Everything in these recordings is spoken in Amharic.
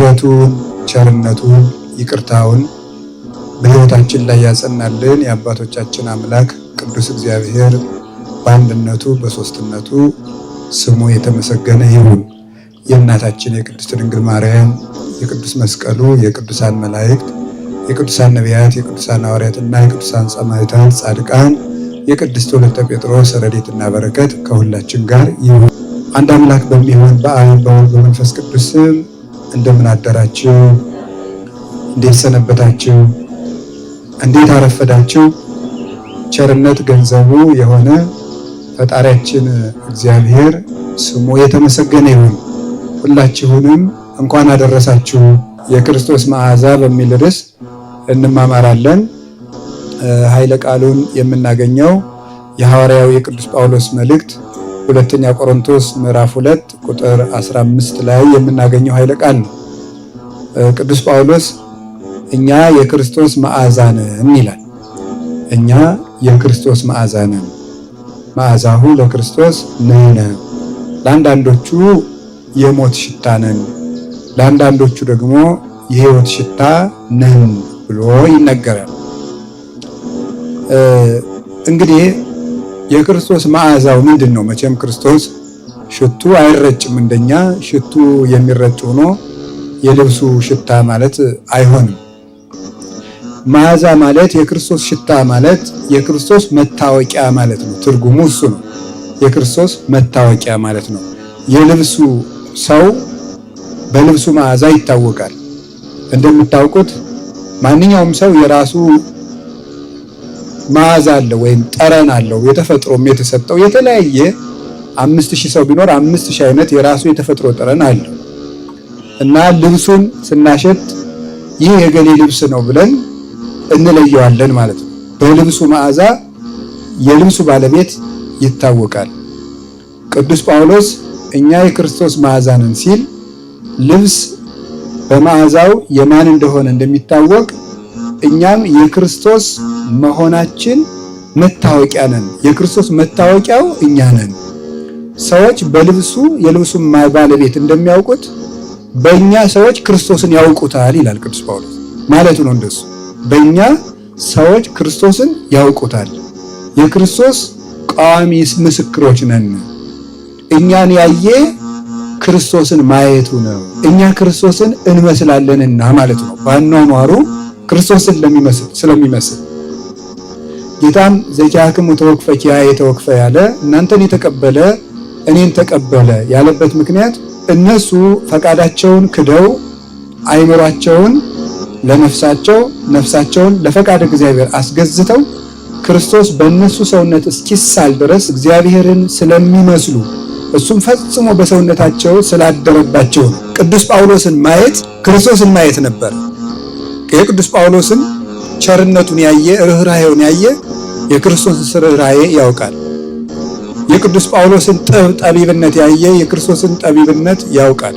ምሕረቱን ቸርነቱን ይቅርታውን በሕይወታችን ላይ ያጸናልን የአባቶቻችን አምላክ ቅዱስ እግዚአብሔር በአንድነቱ በሦስትነቱ ስሙ የተመሰገነ ይሁን። የእናታችን የቅድስት ድንግል ማርያም የቅዱስ መስቀሉ የቅዱሳን መላእክት የቅዱሳን ነቢያት የቅዱሳን ሐዋርያትና የቅዱሳን ሰማዕታት ጻድቃን የቅድስት ወለተ ጴጥሮስ ረድኤትና በረከት ከሁላችን ጋር ይሁን። አንድ አምላክ በሚሆን በአብ በወልድ በመንፈስ ቅዱስ ስም እንደምን አደራችሁ? እንዴት ሰነበታችሁ? እንዴት አረፈዳችሁ? ቸርነት ገንዘቡ የሆነ ፈጣሪያችን እግዚአብሔር ስሙ የተመሰገነ ይሁን። ሁላችሁንም እንኳን አደረሳችሁ። የክርስቶስ መዓዛ በሚል ርዕስ እንማማራለን። ኃይለ ቃሉን የምናገኘው የሐዋርያው የቅዱስ ጳውሎስ መልእክት ሁለተኛ ቆሮንቶስ ምዕራፍ 2 ቁጥር 15 ላይ የምናገኘው ኃይለ ቃል ነው። ቅዱስ ጳውሎስ እኛ የክርስቶስ መዓዛ ነን ይላል። እኛ የክርስቶስ መዓዛ ነን፣ መዓዛሁ ለክርስቶስ ነን። ለአንዳንዶቹ የሞት ሽታ ነን፣ ለአንዳንዶቹ ደግሞ የሕይወት ሽታ ነን ብሎ ይነገራል። እንግዲህ የክርስቶስ መዓዛው ምንድን ነው? መቼም ክርስቶስ ሽቱ አይረጭም። እንደኛ ሽቱ የሚረጭ ሆኖ የልብሱ ሽታ ማለት አይሆንም። መዓዛ ማለት የክርስቶስ ሽታ ማለት የክርስቶስ መታወቂያ ማለት ነው። ትርጉሙ እሱ ነው። የክርስቶስ መታወቂያ ማለት ነው። የልብሱ ሰው በልብሱ መዓዛ ይታወቃል። እንደምታውቁት ማንኛውም ሰው የራሱ መዓዛ አለው ወይም ጠረን አለው። የተፈጥሮም የተሰጠው የተለያየ 5000 ሰው ቢኖር 5000 አይነት የራሱ የተፈጥሮ ጠረን አለው እና ልብሱን ስናሸት ይህ የገሌ ልብስ ነው ብለን እንለየዋለን ማለት ነው። በልብሱ መዓዛ የልብሱ ባለቤት ይታወቃል። ቅዱስ ጳውሎስ እኛ የክርስቶስ መዓዛ ነን ሲል ልብስ በመዓዛው የማን እንደሆነ እንደሚታወቅ እኛም የክርስቶስ መሆናችን መታወቂያ ነን። የክርስቶስ መታወቂያው እኛ ነን። ሰዎች በልብሱ የልብሱን ባለቤት እንደሚያውቁት በእኛ ሰዎች ክርስቶስን ያውቁታል ይላል ቅዱስ ጳውሎስ ማለቱ ነው። እንደሱ በእኛ ሰዎች ክርስቶስን ያውቁታል። የክርስቶስ ቋሚ ምስክሮች ነን። እኛን ያየ ክርስቶስን ማየቱ ነው። እኛ ክርስቶስን እንመስላለንና ማለት ነው። በአኗኗሩ ክርስቶስን ስለሚመስል ጌታም ዘኪያክሙ ተወክፈኪያ የተወክፈ ያለ እናንተን የተቀበለ እኔን ተቀበለ ያለበት ምክንያት እነሱ ፈቃዳቸውን ክደው አይምሯቸውን ለነፍሳቸው ነፍሳቸውን ለፈቃድ እግዚአብሔር አስገዝተው ክርስቶስ በእነሱ ሰውነት እስኪሳል ድረስ እግዚአብሔርን ስለሚመስሉ እሱም ፈጽሞ በሰውነታቸው ስላደረባቸው ቅዱስ ጳውሎስን ማየት ክርስቶስን ማየት ነበር። የቅዱስ ጳውሎስን ቸርነቱን ያየ ርኅራኄውን ያየ የክርስቶስን ርኅራኄ ያውቃል። የቅዱስ ጳውሎስን ጠቢብነት ያየ የክርስቶስን ጠቢብነት ያውቃል።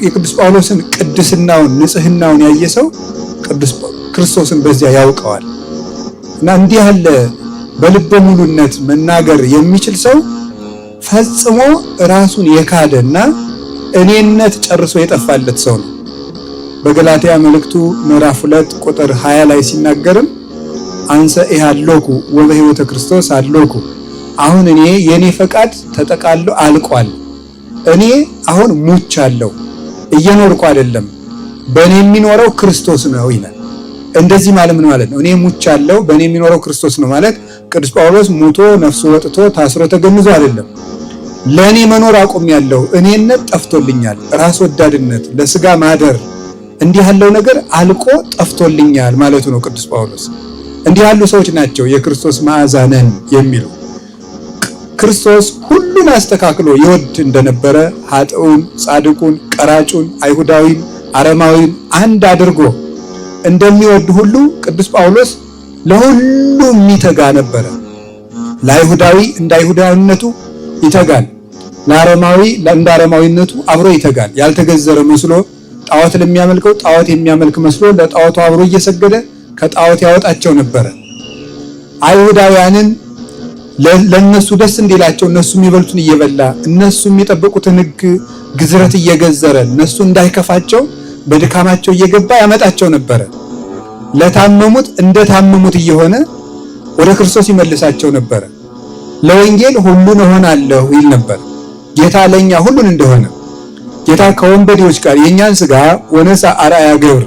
የቅዱስ ጳውሎስን ቅድስናውን ንጽህናውን ያየ ሰው ክርስቶስን በዚያ ያውቀዋል። እና እንዲህ ያለ በልበ ሙሉነት መናገር የሚችል ሰው ፈጽሞ ራሱን የካደና እኔነት ጨርሶ የጠፋለት ሰው ነው። በገላትያ መልእክቱ ምዕራፍ 2 ቁጥር 20 ላይ ሲናገርም አንሰ ኢሃሎኩ ወበሕይወተ ክርስቶስ አሎኩ፣ አሁን እኔ የኔ ፈቃድ ተጠቃሎ አልቋል። እኔ አሁን ሙቻለሁ፣ እየኖርኩ አይደለም፣ በእኔ የሚኖረው ክርስቶስ ነው ይላል። እንደዚህ ማለት ምን ማለት ነው? እኔ ሙቻለሁ፣ በእኔ የሚኖረው ክርስቶስ ነው ማለት ቅዱስ ጳውሎስ ሙቶ ነፍሱ ወጥቶ ታስሮ ተገንዞ አይደለም። ለእኔ መኖር አቁሜያለሁ፣ እኔነት ጠፍቶልኛል፣ ራስ ወዳድነት፣ ለስጋ ማደር እንዲህ ያለው ነገር አልቆ ጠፍቶልኛል ማለቱ ነው ቅዱስ ጳውሎስ። እንዲህ ያሉ ሰዎች ናቸው የክርስቶስ መዓዛ ነን የሚሉ። ክርስቶስ ሁሉን አስተካክሎ ይወድ እንደነበረ ኃጥኡን፣ ጻድቁን፣ ቀራጩን፣ አይሁዳዊን፣ አረማዊን አንድ አድርጎ እንደሚወድ ሁሉ ቅዱስ ጳውሎስ ለሁሉ የሚተጋ ነበረ። ለአይሁዳዊ እንደ አይሁዳዊነቱ ይተጋል፣ ለአረማዊ እንደ አረማዊነቱ አብሮ ይተጋል። ያልተገዘረ መስሎ ጣዖት ለሚያመልከው ጣዖት የሚያመልክ መስሎ ለጣዖቱ አብሮ እየሰገደ ከጣዖት ያወጣቸው ነበረ። አይሁዳውያንን ለነሱ ደስ እንዲላቸው እነሱ የሚበሉትን እየበላ እነሱ የሚጠብቁትን ሕግ ግዝረት እየገዘረ እነሱ እንዳይከፋቸው በድካማቸው እየገባ ያመጣቸው ነበረ። ለታመሙት እንደታመሙት እየሆነ ወደ ክርስቶስ ይመልሳቸው ነበረ። ለወንጌል ሁሉን እሆናለሁ ይል ነበር። ጌታ ለኛ ሁሉን እንደሆነ ጌታ ከወንበዴዎች ጋር የኛን ሥጋ ወነሳ አርአያ ገብር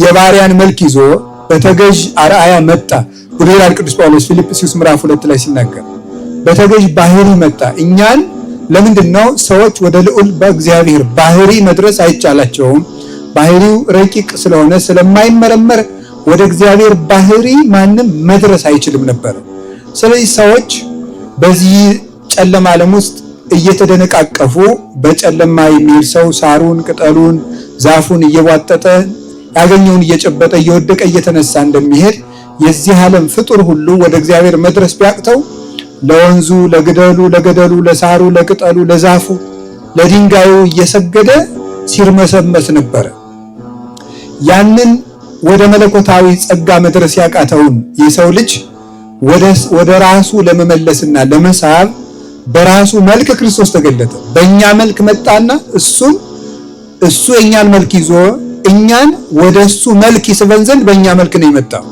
የባሪያን መልክ ይዞ በተገዥ አርአያ መጣ ብሎ ይላል ቅዱስ ጳውሎስ ፊልጵስዩስ ምዕራፍ 2 ላይ ሲናገር በተገዥ ባህሪ መጣ። እኛን ለምንድነው ሰዎች ወደ ልዑል በእግዚአብሔር ባህሪ መድረስ አይቻላቸውም? ባህሪው ረቂቅ ስለሆነ ስለማይመረመር ወደ እግዚአብሔር ባህሪ ማንም መድረስ አይችልም ነበር። ስለዚህ ሰዎች በዚህ ጨለማ ዓለም ውስጥ እየተደነቃቀፉ በጨለማ የሚሄድ ሰው ሳሩን፣ ቅጠሉን፣ ዛፉን እየቧጠጠ ያገኘውን እየጨበጠ እየወደቀ እየተነሳ እንደሚሄድ የዚህ ዓለም ፍጡር ሁሉ ወደ እግዚአብሔር መድረስ ቢያቅተው ለወንዙ፣ ለገደሉ፣ ለሳሩ፣ ለቅጠሉ፣ ለዛፉ፣ ለድንጋዩ እየሰገደ ሲርመሰመስ ነበረ። ያንን ወደ መለኮታዊ ጸጋ መድረስ ያቃተውን የሰው ልጅ ወደ ራሱ ለመመለስና ለመሳብ በራሱ መልክ ክርስቶስ ተገለጠ። በእኛ መልክ መጣና እሱ የኛን መልክ ይዞ እኛን ወደ እሱ መልክ ይስበን ዘንድ በእኛ መልክ ነው የመጣው።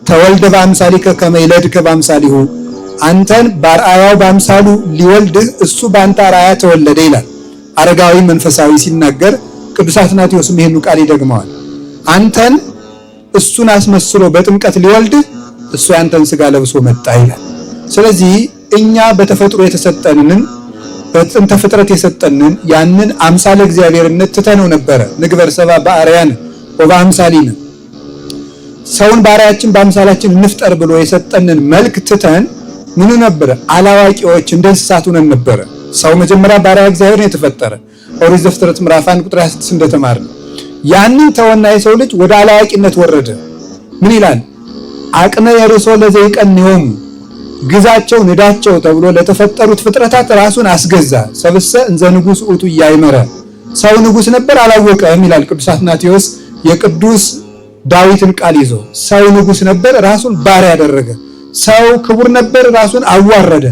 ተወልደ በአምሳሊከ ከመ ይለድከ በአምሳሊሁ አንተን በአርአያው በአምሳሉ ሊወልድህ እሱ በአንተ አርአያ ተወለደ ይላል አረጋዊ መንፈሳዊ ሲናገር። ቅዱስ አትናቴዎስም ይሄን ቃል ይደግመዋል። አንተን እሱን አስመስሎ በጥምቀት ሊወልድህ እሱ ያንተን ሥጋ ለብሶ መጣ ይላል። ስለዚህ እኛ በተፈጥሮ የተሰጠንን በጥንተ ፍጥረት የሰጠንን ያንን አምሳለ እግዚአብሔርነት ትተነው ነበረ። ንግበር ሰብአ በአርአያነ ወበአምሳሊነ ሰውን በአርአያችን በአምሳላችን እንፍጠር ብሎ የሰጠንን መልክ ትተን ምኑ ነበረ? አላዋቂዎች እንደ እንስሳት ሆነን ነበረ። ሰው መጀመሪያ በአርአያ እግዚአብሔር ነው የተፈጠረ። ኦሪት ዘፍጥረት ምዕራፍ 1 ቁጥር 26 እንደተማርነው ያንን ተወና የሰው ልጅ ወደ አላዋቂነት ወረደ። ምን ይላል? አቅነ የርሶ ለዘይቀንዮሙ ግዛቸው ንዳቸው ተብሎ ለተፈጠሩት ፍጥረታት ራሱን አስገዛ። ሰብሰ እንዘ ንጉሥ ውእቱ እያይመረ ሰው ንጉሥ ነበር አላወቀም ይላል ቅዱስ አትናቴዎስ የቅዱስ ዳዊትን ቃል ይዞ። ሰው ንጉሥ ነበር ራሱን ባሪያ ያደረገ። ሰው ክቡር ነበር ራሱን አዋረደ።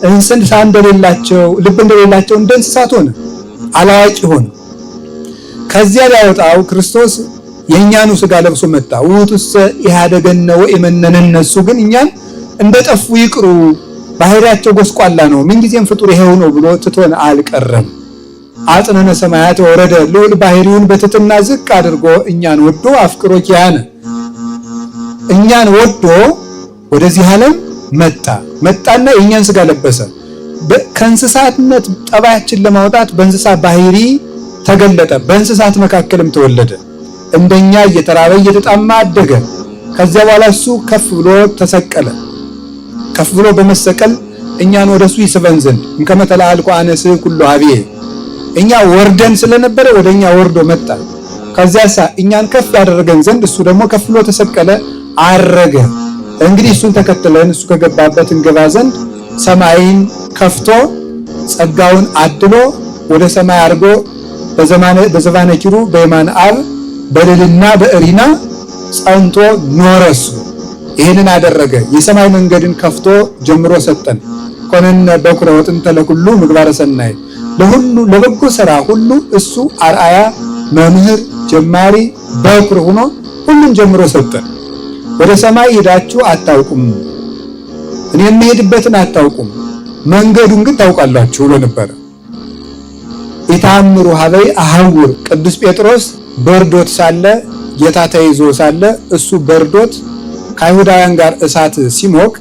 እንስሳ እንደሌላቸው ልብ እንደሌላቸው እንደ እንስሳት ሆነ፣ አላዋቂ ሆነ። ከዚያ ሊያወጣው ክርስቶስ የእኛኑ ሥጋ ለብሶ መጣ። ውእቱሰ ኢሃደገነ ወኢመነነነ እሱ ግን እኛን እንደጠፉ ይቅሩ ባህሪያቸው ጎስቋላ ነው ምንጊዜም ፍጡር ይሄው ነው ብሎ ትቶን አልቀረም። አጽነነ ሰማያት ወረደ ልዑል ባህሪውን በትሕትና ዝቅ አድርጎ እኛን ወዶ አፍቅሮ ኪያነ እኛን ወዶ ወደዚህ ዓለም መጣና የእኛን ሥጋ ለበሰ። ከእንስሳትነት ጠባያችን ለማውጣት በእንስሳ ባህሪ ተገለጠ። በእንስሳት መካከልም ተወለደ። እንደኛ እየተራበ እየተጣማ አደገ። ከዚያ በኋላ እሱ ከፍ ብሎ ተሰቀለ። ከፍ ብሎ በመሰቀል እኛን ወደሱ ይስበን ዘንድ እንከመ ተላአልኩ አነስ ኩሉ ሀብዬ እኛ ወርደን ስለነበረ ወደኛ ወርዶ መጣ። ከዚያሳ እኛን ከፍ ያደረገን ዘንድ እሱ ደግሞ ከፍ ብሎ ተሰቀለ፣ አረገ። እንግዲህ እሱን ተከትለን እሱ ከገባበት እንገባ ዘንድ ሰማይን ከፍቶ ጸጋውን አድሎ ወደ ሰማይ አድርጎ በዘባነ ኪሩ በየማነ አብ በልልና በእሪና ጸንቶ ኖረሱ። ይህንን አደረገ። የሰማይ መንገድን ከፍቶ ጀምሮ ሰጠን። ኮነነ በኩረ ወጥንተ ለኩሉ ምግባረ ሰናይ ለሁሉ ለበጎ ሥራ ሁሉ እሱ አርአያ መምህር ጀማሪ በኩር ሆኖ ሁሉን ጀምሮ ሰጠን። ወደ ሰማይ ሄዳችሁ አታውቁም፣ እኔ የምሄድበትን አታውቁም፣ መንገዱን ግን ታውቃላችሁ ብሎ ነበር። ኢታምሩ ሀበይ አሐውር ቅዱስ ጴጥሮስ በርዶት ሳለ ጌታ ተይዞ ሳለ እሱ በርዶት ከአይሁዳውያን ጋር እሳት ሲሞቅ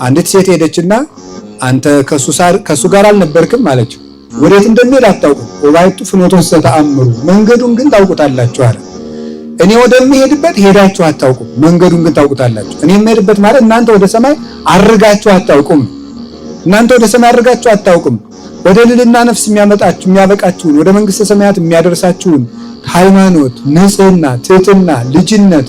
አንዲት ሴት ሄደችና አንተ ከሱ ጋር አልነበርክም አለችው። ወዴት እንደሚሄድ አታውቁም፣ ወባይቱ ፍኖቶሰ ተአምሩ መንገዱን ግን ታውቁታላችሁ አለ። እኔ ወደምሄድበት ሄዳችሁ አታውቁም፣ መንገዱን ግን ታውቁታላችሁ። እኔ የምሄድበት ማለት እናንተ ወደ ሰማይ አርጋችሁ አታውቁም፣ እናንተ ወደ ሰማይ አርጋችሁ አታውቁም። ወደ ልዕልና ነፍስ የሚያበቃችሁን ወደ መንግሥተ ሰማያት የሚያደርሳችሁን ሃይማኖት፣ ንጽሕና፣ ትሕትና፣ ልጅነት፣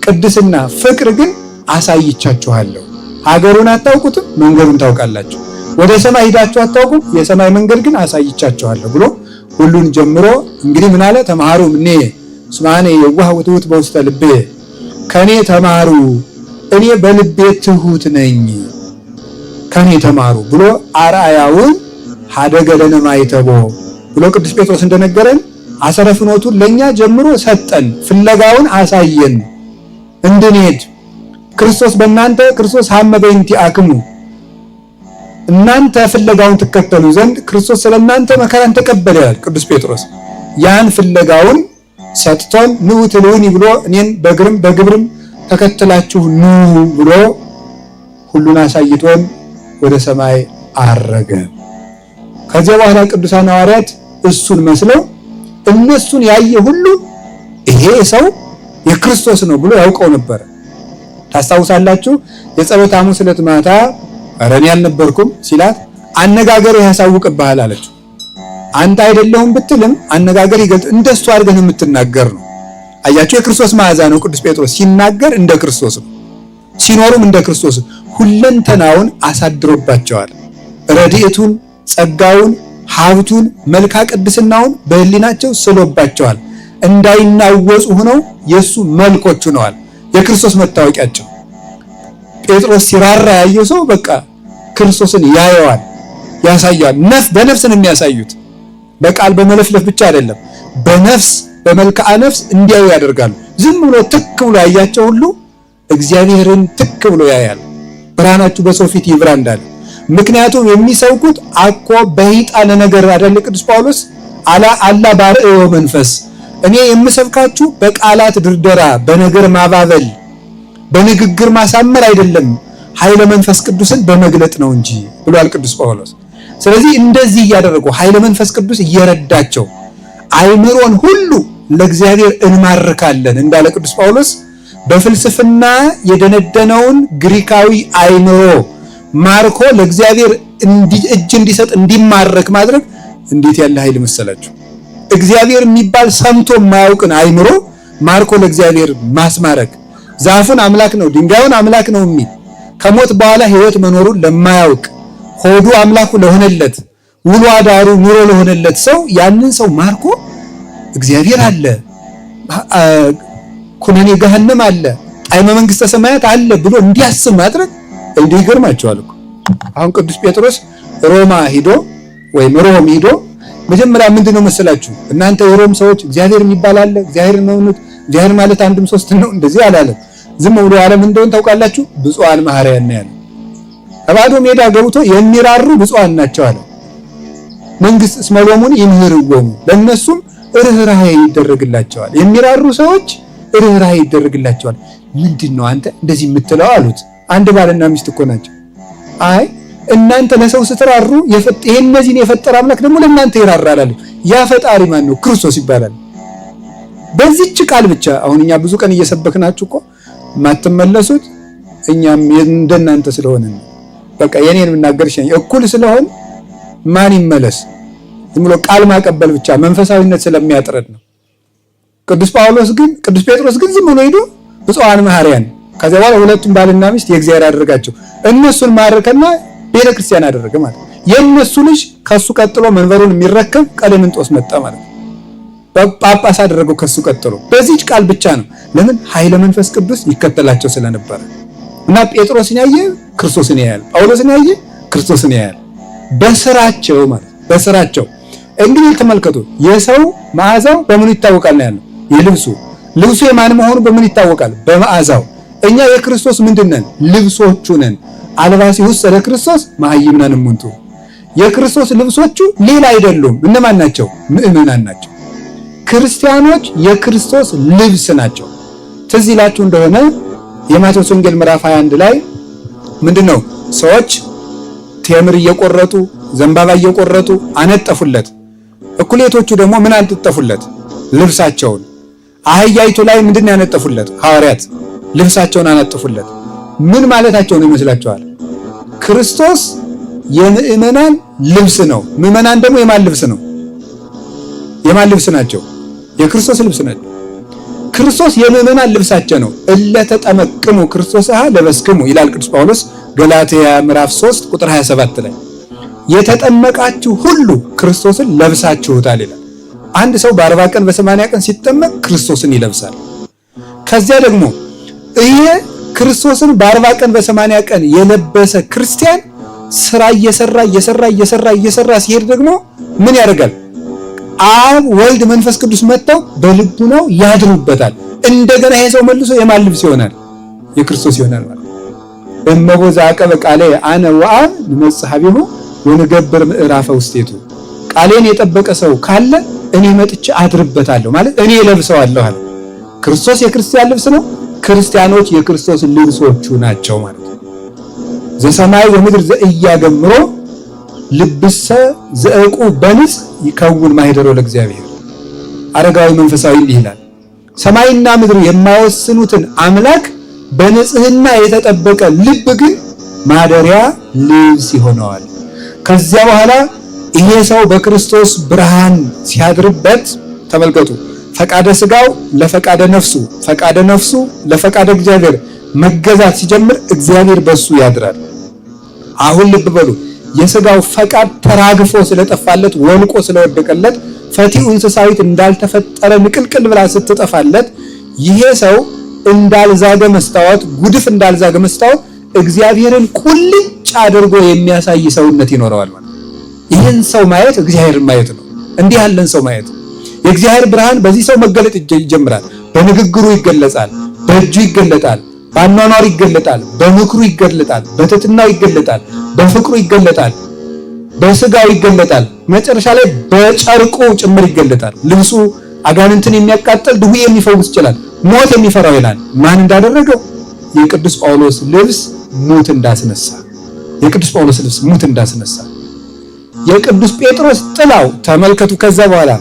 ቅድስና፣ ፍቅር ግን አሳይቻችኋለሁ። ሀገሩን አታውቁትም፣ መንገዱን ታውቃላችሁ። ወደ ሰማይ ሄዳችሁ አታውቁም፣ የሰማይ መንገድ ግን አሳይቻችኋለሁ ብሎ ሁሉን ጀምሮ እንግዲህ ምን አለ? ተማሩ እኔ ስማኔ የዋህ ወትሑት በውስተ ልቤ ከኔ ተማሩ እኔ በልቤ ትሁት ነኝ። ከኔ ተማሩ ብሎ አርአያውን ሀደገ ለነ ማይተቦ ብሎ ቅዱስ ጴጥሮስ እንደነገረን አሰረ ፍኖቱን ለኛ ጀምሮ ሰጠን፣ ፍለጋውን አሳየን እንድንሄድ። ክርስቶስ በእናንተ ክርስቶስ ሀመ በእንቲአክሙ እናንተ ፍለጋውን ትከተሉ ዘንድ ክርስቶስ ስለእናንተ መከራን ተቀበለ ይላል ቅዱስ ጴጥሮስ። ያን ፍለጋውን ሰጥቶን ኑ ትሉኒ ብሎ እኔን በግብርም ተከትላችሁ ኑ ብሎ ሁሉን አሳይቶን ወደ ሰማይ አረገ። ከዚያ በኋላ ቅዱሳን ሐዋርያት እሱን መስለው እነሱን ያየ ሁሉ ይሄ ሰው የክርስቶስ ነው ብሎ ያውቀው ነበር። ታስታውሳላችሁ? የጸሎተ ሐሙስ ዕለት ማታ ኧረ እኔ አልነበርኩም ሲላት አነጋገር ያሳውቅብሃል አለችው። አንተ አይደለሁም ብትልም አነጋገር ይገልጥ እንደሱ አድርገን የምትናገር ነው። አያችሁ፣ የክርስቶስ መዓዛ ነው። ቅዱስ ጴጥሮስ ሲናገር እንደ ክርስቶስ ነው፣ ሲኖሩም እንደ ክርስቶስ ሁለንተናውን አሳድሮባቸዋል። ረድኤቱን፣ ጸጋውን፣ ሀብቱን፣ መልካ ቅድስናውን በህሊናቸው ስሎባቸዋል። እንዳይናወጹ ሆነው የሱ መልኮች ሆነዋል፣ የክርስቶስ መታወቂያቸው። ጴጥሮስ ሲራራ ያየው ሰው በቃ ክርስቶስን ያየዋል፣ ያሳያል። በነፍስ ነው የሚያሳዩት። በቃል በመለፍለፍ ብቻ አይደለም፣ በነፍስ በመልክዓ ነፍስ እንዲያዩ ያደርጋሉ። ዝም ብሎ ትክ ብሎ ያያቸው ሁሉ እግዚአብሔርን ትክ ብሎ ያያል። ብርሃናችሁ በሰው ፊት ይብራ እንዳለ። ምክንያቱም የሚሰብኩት አኮ በይጣነ ነገር አይደለ? ቅዱስ ጳውሎስ አላ ባርእዮ መንፈስ፣ እኔ የምሰብካችሁ በቃላት ድርደራ፣ በነገር ማባበል፣ በንግግር ማሳመር አይደለም፣ ኃይለ መንፈስ ቅዱስን በመግለጥ ነው እንጂ ብሏል ቅዱስ ጳውሎስ። ስለዚህ እንደዚህ እያደረጉ ኃይለ መንፈስ ቅዱስ እየረዳቸው አይምሮን ሁሉ ለእግዚአብሔር እንማርካለን እንዳለ ቅዱስ ጳውሎስ በፍልስፍና የደነደነውን ግሪካዊ አይምሮ ማርኮ ለእግዚአብሔር እጅ እንዲሰጥ እንዲማረክ ማድረግ እንዴት ያለ ኃይል መሰላችሁ! እግዚአብሔር የሚባል ሰምቶ የማያውቅን አይምሮ ማርኮ ለእግዚአብሔር ማስማረክ። ዛፉን አምላክ ነው፣ ድንጋዩን አምላክ ነው የሚል ከሞት በኋላ ሕይወት መኖሩን ለማያውቅ ሆዱ አምላኩ ለሆነለት ውሎ አዳሩ ኑሮ ለሆነለት ሰው ያንን ሰው ማርኮ እግዚአብሔር አለ፣ ኩነኔ ገሃነም አለ፣ ጣዕመ መንግስተ ሰማያት አለ ብሎ እንዲያስብ ማድረግ እንዲህ ይገርማቸዋል እኮ። አሁን ቅዱስ ጴጥሮስ ሮም ሂዶ መጀመሪያ ምንድነው መሰላችሁ? እናንተ የሮም ሰዎች እግዚአብሔር የሚባል አለ፣ እግዚአብሔር ነው፣ እግዚአብሔር ማለት አንድም ሶስት ነው፣ እንደዚህ አላለም። ዝም ብሎ ዓለም እንደሆነ ታውቃላችሁ። ብፁዓን መሐረያን ነው ያለው። ከባዶ ሜዳ ገብቶ የሚራሩ ብፁዓን ናቸው አለ። መንግስት እስመሎሙን ይምህርዎሙ፣ ለነሱም ርህራሄ ይደረግላቸዋል። የሚራሩ ሰዎች ርህራሄ ይደረግላቸዋል። ምንድነው አንተ እንደዚህ የምትለው አሉት። አንድ ባልና ሚስት እኮ ናቸው። አይ እናንተ ለሰው ስትራሩ ይሄን እነዚህን የፈጠረ አምላክ ደግሞ ለእናንተ ይራራል አለ። ያ ፈጣሪ ማን ነው? ክርስቶስ ይባላል። በዚህች ቃል ብቻ አሁን እኛ ብዙ ቀን እየሰበክናችሁ እኮ ማትመለሱት እኛም እንደናንተ ስለሆነ ነው። በቃ የኔን የምናገርሽ እኩል ስለሆን ማን ይመለስ? ዝም ብሎ ቃል ማቀበል ብቻ መንፈሳዊነት ስለሚያጥረድ ነው። ቅዱስ ጴጥሮስ ግን ዝም ብሎ ሄዶ ብፁዓን መሐረያን፣ ከዚያ በኋላ ሁለቱም ባልና ሚስት የእግዚአብሔር አደረጋቸው። እነሱን ማረከና ቤተክርስቲያን አደረገ ማለት ነው። የእነሱ ልጅ ከሱ ቀጥሎ መንበሩን የሚረከብ ቀሌምንጦስ መጣ ማለት ነው። ጳጳስ አደረገው ከሱ ቀጥሎ። በዚህች ቃል ብቻ ነው። ለምን? ኃይለ መንፈስ ቅዱስ ይከተላቸው ስለነበረ እና ጴጥሮስን ያየ ክርስቶስን ያያል፣ ጳውሎስን ያየ ክርስቶስን ያያል። በስራቸው ማለት በስራቸው። እንግዲህ ተመልከቱ፣ የሰው መዓዛው በምኑ ይታወቃል ነው ያለው። ልብሱ የማን መሆኑ በምን ይታወቃል? በመዓዛው። እኛ የክርስቶስ ምንድነን? ልብሶቹ ነን። አልባሲ ውስጥ ለክርስቶስ መሐይምናን እሙንቱ። የክርስቶስ ልብሶቹ ሌላ አይደሉም። እነማን ናቸው? ምእመናን ናቸው። ክርስቲያኖች የክርስቶስ ልብስ ናቸው። ትዝ ይላችሁ እንደሆነ የማቴዎስ ወንጌል ምዕራፍ 21 ላይ ምንድነው? ሰዎች ቴምር እየቆረጡ ዘንባባ እየቆረጡ አነጠፉለት። እኩሌቶቹ ደግሞ ምን አነጠፉለት? ልብሳቸውን። አህያይቱ ላይ ምንድን ያነጠፉለት? ሐዋርያት ልብሳቸውን አነጠፉለት። ምን ማለታቸው ነው ይመስላችኋል? ክርስቶስ የምእመናን ልብስ ነው። ምእመናን ደግሞ የማን ልብስ ነው? የማን ልብስ ናቸው? የክርስቶስ ልብስ ናቸው። ክርስቶስ የምእመናን ልብሳቸው ነው። እለተጠመቅሙ ክርስቶስ ለበስክሙ ይላል ቅዱስ ጳውሎስ ገላትያ ምዕራፍ 3 ቁጥር 27 ላይ የተጠመቃችሁ ሁሉ ክርስቶስን ለብሳችሁታል ይላል። አንድ ሰው በ40 ቀን በ80 ቀን ሲጠመቅ ክርስቶስን ይለብሳል። ከዚያ ደግሞ ይሄ ክርስቶስን በ40 ቀን በ80 ቀን የለበሰ ክርስቲያን ስራ እየሰራ ሲሄድ ደግሞ ምን ያደርጋል? አብ ወልድ መንፈስ ቅዱስ መጥተው በልቡ ነው ያድሩበታል። እንደገና ይሄ ሰው መልሶ የማን ልብስ ይሆናል? የክርስቶስ ይሆናል ማለት ነው። እመቦ ዘአቀበ ቃሌ አነ ወአብ ንመጽእ ኀቤሁ ወንገብር ምዕራፈ ውስቴቱ። ቃሌን የጠበቀ ሰው ካለ እኔ መጥቼ አድርበታለሁ ማለት እኔ ለብሰዋለሁ አለ። ክርስቶስ የክርስቲያን ልብስ ነው፣ ክርስቲያኖች የክርስቶስ ልብሶቹ ናቸው ማለት ነው። ዘሰማይ ወምድር ዘኢያገምሮ ልብሰ ዘእቁ በንጽ ይከውን ማኅደሮ ለእግዚአብሔር። አረጋዊ መንፈሳዊ ይላል ሰማይና ምድር የማይወስኑትን አምላክ በንጽህና የተጠበቀ ልብ ግን ማደሪያ ልብስ ይሆነዋል። ከዚያ በኋላ ይሄ ሰው በክርስቶስ ብርሃን ሲያድርበት ተመልከቱ፣ ፈቃደ ስጋው ለፈቃደ ነፍሱ፣ ፈቃደ ነፍሱ ለፈቃደ እግዚአብሔር መገዛት ሲጀምር እግዚአብሔር በሱ ያድራል። አሁን ልብ በሉ፣ የስጋው ፈቃድ ተራግፎ ስለጠፋለት ወልቆ ስለወደቀለት ፈቲው እንስሳዊት እንዳልተፈጠረ ንቅልቅል ብላ ስትጠፋለት ይሄ ሰው እንዳልዛገ መስታወት፣ ጉድፍ እንዳልዛገ መስታወት እግዚአብሔርን ቁልጭ አድርጎ የሚያሳይ ሰውነት ይኖረዋል ማለት። ይህን ሰው ማየት እግዚአብሔርን ማየት ነው። እንዲህ ያለን ሰው ማየት የእግዚአብሔር ብርሃን በዚህ ሰው መገለጥ ይጀምራል። በንግግሩ ይገለጻል፣ በእጁ ይገለጣል፣ በአኗኗሩ ይገለጣል፣ በምክሩ ይገለጣል፣ በትሕትናው ይገለጣል፣ በፍቅሩ ይገለጣል፣ በስጋው ይገለጣል፣ መጨረሻ ላይ በጨርቁ ጭምር ይገለጣል። ልብሱ አጋንንትን የሚያቃጥል ድውይ የሚፈውስ ይችላል፣ ሞት የሚፈራው ይላል። ማን እንዳደረገው? የቅዱስ ጳውሎስ ልብስ ሙት እንዳስነሳ፣ የቅዱስ ጳውሎስ ልብስ ሙት እንዳስነሳ፣ የቅዱስ ጴጥሮስ ጥላው ተመልከቱ። ከዛ በኋላ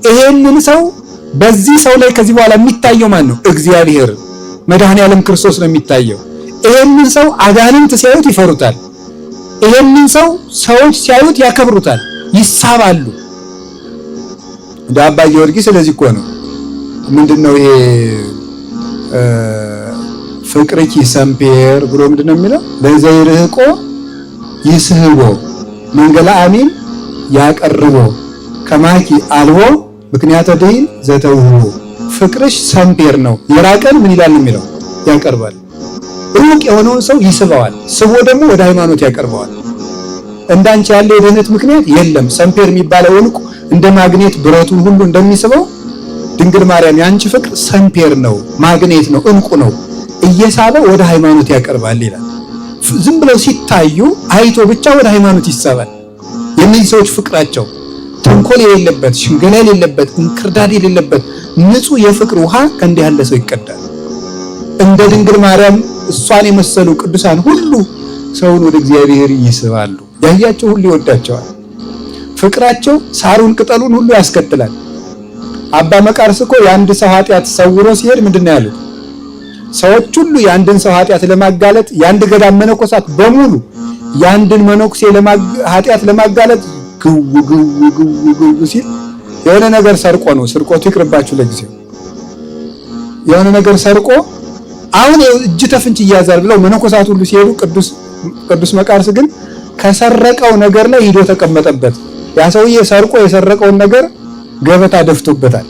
ይሄንን ሰው በዚህ ሰው ላይ ከዚህ በኋላ የሚታየው ማን ነው? እግዚአብሔር መድኃኔዓለም ክርስቶስ ነው የሚታየው። ይሄንን ሰው አጋንንት ሲያዩት ይፈሩታል። ይሄንን ሰው ሰዎች ሲያዩት ያከብሩታል፣ ይሳባሉ። እንደ አባ ጊዮርጊስ ስለዚህ እኮ ነው ምንድነው ይሄ ፍቅርኪ ሰምፔር ብሎ ምንድነው የሚለው? ለዘይርህቆ ይስህቦ መንገላ አሚን ያቀርቦ ከማኪ አልቦ ምክንያተ ድኅን ዘተውህቦ። ፍቅርሽ ሰምፔር ነው፣ የራቀን ምን ይላል የሚለው ያቀርባል። ሩቅ የሆነውን ሰው ይስበዋል፣ ስቦ ደግሞ ወደ ሃይማኖት ያቀርበዋል። እንዳንቺ ያለ የድኅነት ምክንያት የለም። ሰምፔር የሚባለው ዕንቁ እንደ ማግኔት ብረቱን ሁሉ እንደሚስበው ድንግል ማርያም ያንቺ ፍቅር ሰምፔር ነው፣ ማግኔት ነው፣ ዕንቁ ነው፣ እየሳበ ወደ ሃይማኖት ያቀርባል ይላል። ዝም ብለው ሲታዩ አይቶ ብቻ ወደ ሃይማኖት ይሳባል። የእነዚህ ሰዎች ፍቅራቸው ተንኮል የሌለበት፣ ሽንገላ የሌለበት፣ እንክርዳድ የሌለበት ንጹህ የፍቅር ውሃ ከእንዲህ ያለ ሰው ይቀዳል። እንደ ድንግል ማርያም እሷን የመሰሉ ቅዱሳን ሁሉ ሰውን ወደ እግዚአብሔር ይስባሉ። ያያቸው ሁሉ ይወዳቸዋል። ፍቅራቸው ሳሩን ቅጠሉን ሁሉ ያስከትላል። አባ መቃርስ እኮ የአንድ ሰው ኃጢአት ሰውሮ ሲሄድ ምንድነው ያሉት? ሰዎች ሁሉ የአንድን ሰው ኃጢአት ለማጋለጥ የአንድ ገዳም መነኮሳት በሙሉ የአንድን መነኩሴ ኃጢአት ለማጋለጥ ግው ሲል የሆነ ነገር ሰርቆ ነው። ስርቆቱ ይቅርባችሁ ለጊዜው። የሆነ ነገር ሰርቆ አሁን እጅ ተፍንጭ ይያዛል ብለው መነኮሳት ሁሉ ሲሄዱ ቅዱስ መቃርስ ግን ከሰረቀው ነገር ላይ ሂዶ ተቀመጠበት። ያ ሰውዬ ሰርቆ የሰረቀውን ነገር ገበታ ደፍቶበታል።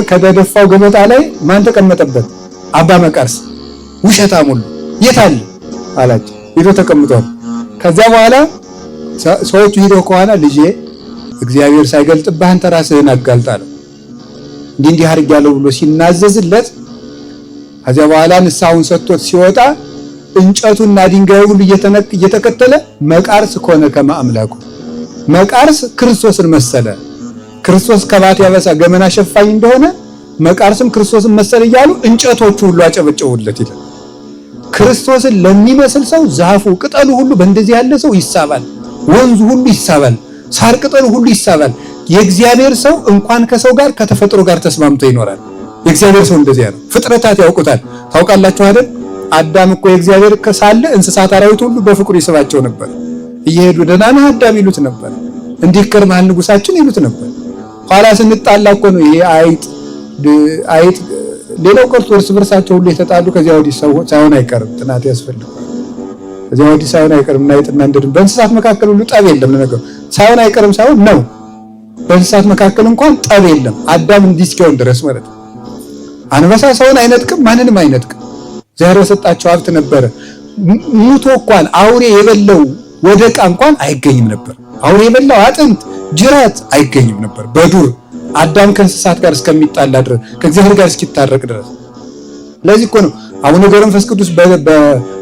ከተደፋው ገበታ ላይ ማን ተቀመጠበት? አባ መቃርስ። ውሸታም ሁሉ የት አለ አላቸው። ሂዶ ተቀምጧል። ከዛ በኋላ ሰዎቹ ሂደው ከኋላ ልጄ እግዚአብሔር ሳይገልጥብህ አንተ ራስህን አጋልጣለሁ እንዲህ አድርጊያለሁ ብሎ ሲናዘዝለት ከዚያ በኋላ ንስሐውን ሰጥቶት ሲወጣ እንጨቱና ድንጋዩ ሁሉ እየተከተለ መቃርስ ኮነ ከመ አምላኩ። መቃርስ ክርስቶስን መሰለ። ክርስቶስ ከባት ያበሳ ገመና ሸፋኝ እንደሆነ መቃርስም ክርስቶስን መሰለ እያሉ እንጨቶቹ ሁሉ አጨበጨቡለት ይላል። ክርስቶስን ለሚመስል ሰው ዛፉ ቅጠሉ ሁሉ በእንደዚህ ያለ ሰው ይሳባል። ወንዙ ሁሉ ይሳባል። ሳር ቅጠሉ ሁሉ ይሳባል። የእግዚአብሔር ሰው እንኳን ከሰው ጋር ከተፈጥሮ ጋር ተስማምቶ ይኖራል። የእግዚአብሔር ሰው እንደዚያ ነው። ፍጥረታት ያውቁታል። ታውቃላችሁ አይደል? አዳም እኮ የእግዚአብሔር ከሳለ እንስሳት አራዊት ሁሉ በፍቅሩ ይስባቸው ነበር። እየሄዱ ደህና ነህ አዳም ይሉት ነበር። እንዲህ ከርማል ንጉሳችን ይሉት ነበር። ኋላ ስንጣላ እኮ ነው ይሄ አይጥ ሌላው ቀርቶ እርስ በርሳቸው ሁሉ የተጣሉ ከዚያ ወዲህ ሳይሆን አይቀርም። ጥናት ያስፈልጋል። ከዚያ ወዲህ ሳይሆን አይቀርም። አይጥና እንደድም በእንስሳት መካከል ሁሉ ጠብ የለም። ለነገሩ ሳይሆን አይቀርም ሳይሆን ነው። በእንስሳት መካከል እንኳን ጠብ የለም። አዳም እንዲህ እስኪሆን ድረስ ማለት ነው። አንበሳ ሰውን አይነጥቅም፣ ማንንም አይነጥቅም። እግዚአብሔር የሰጣቸው ሀብት ነበረ። ሙቶ እንኳን አውሬ የበለው ወደ ዕቃ እንኳን አይገኝም ነበር። አውሬ የበላው አጥንት፣ ጅራት አይገኝም ነበር በዱር አዳም ከእንስሳት ጋር እስከሚጣላ ድረስ ከእግዚአብሔር ጋር እስኪታረቅ ድረስ። ለዚህ እኮ ነው አቡነ ገብረ መንፈስ ቅዱስ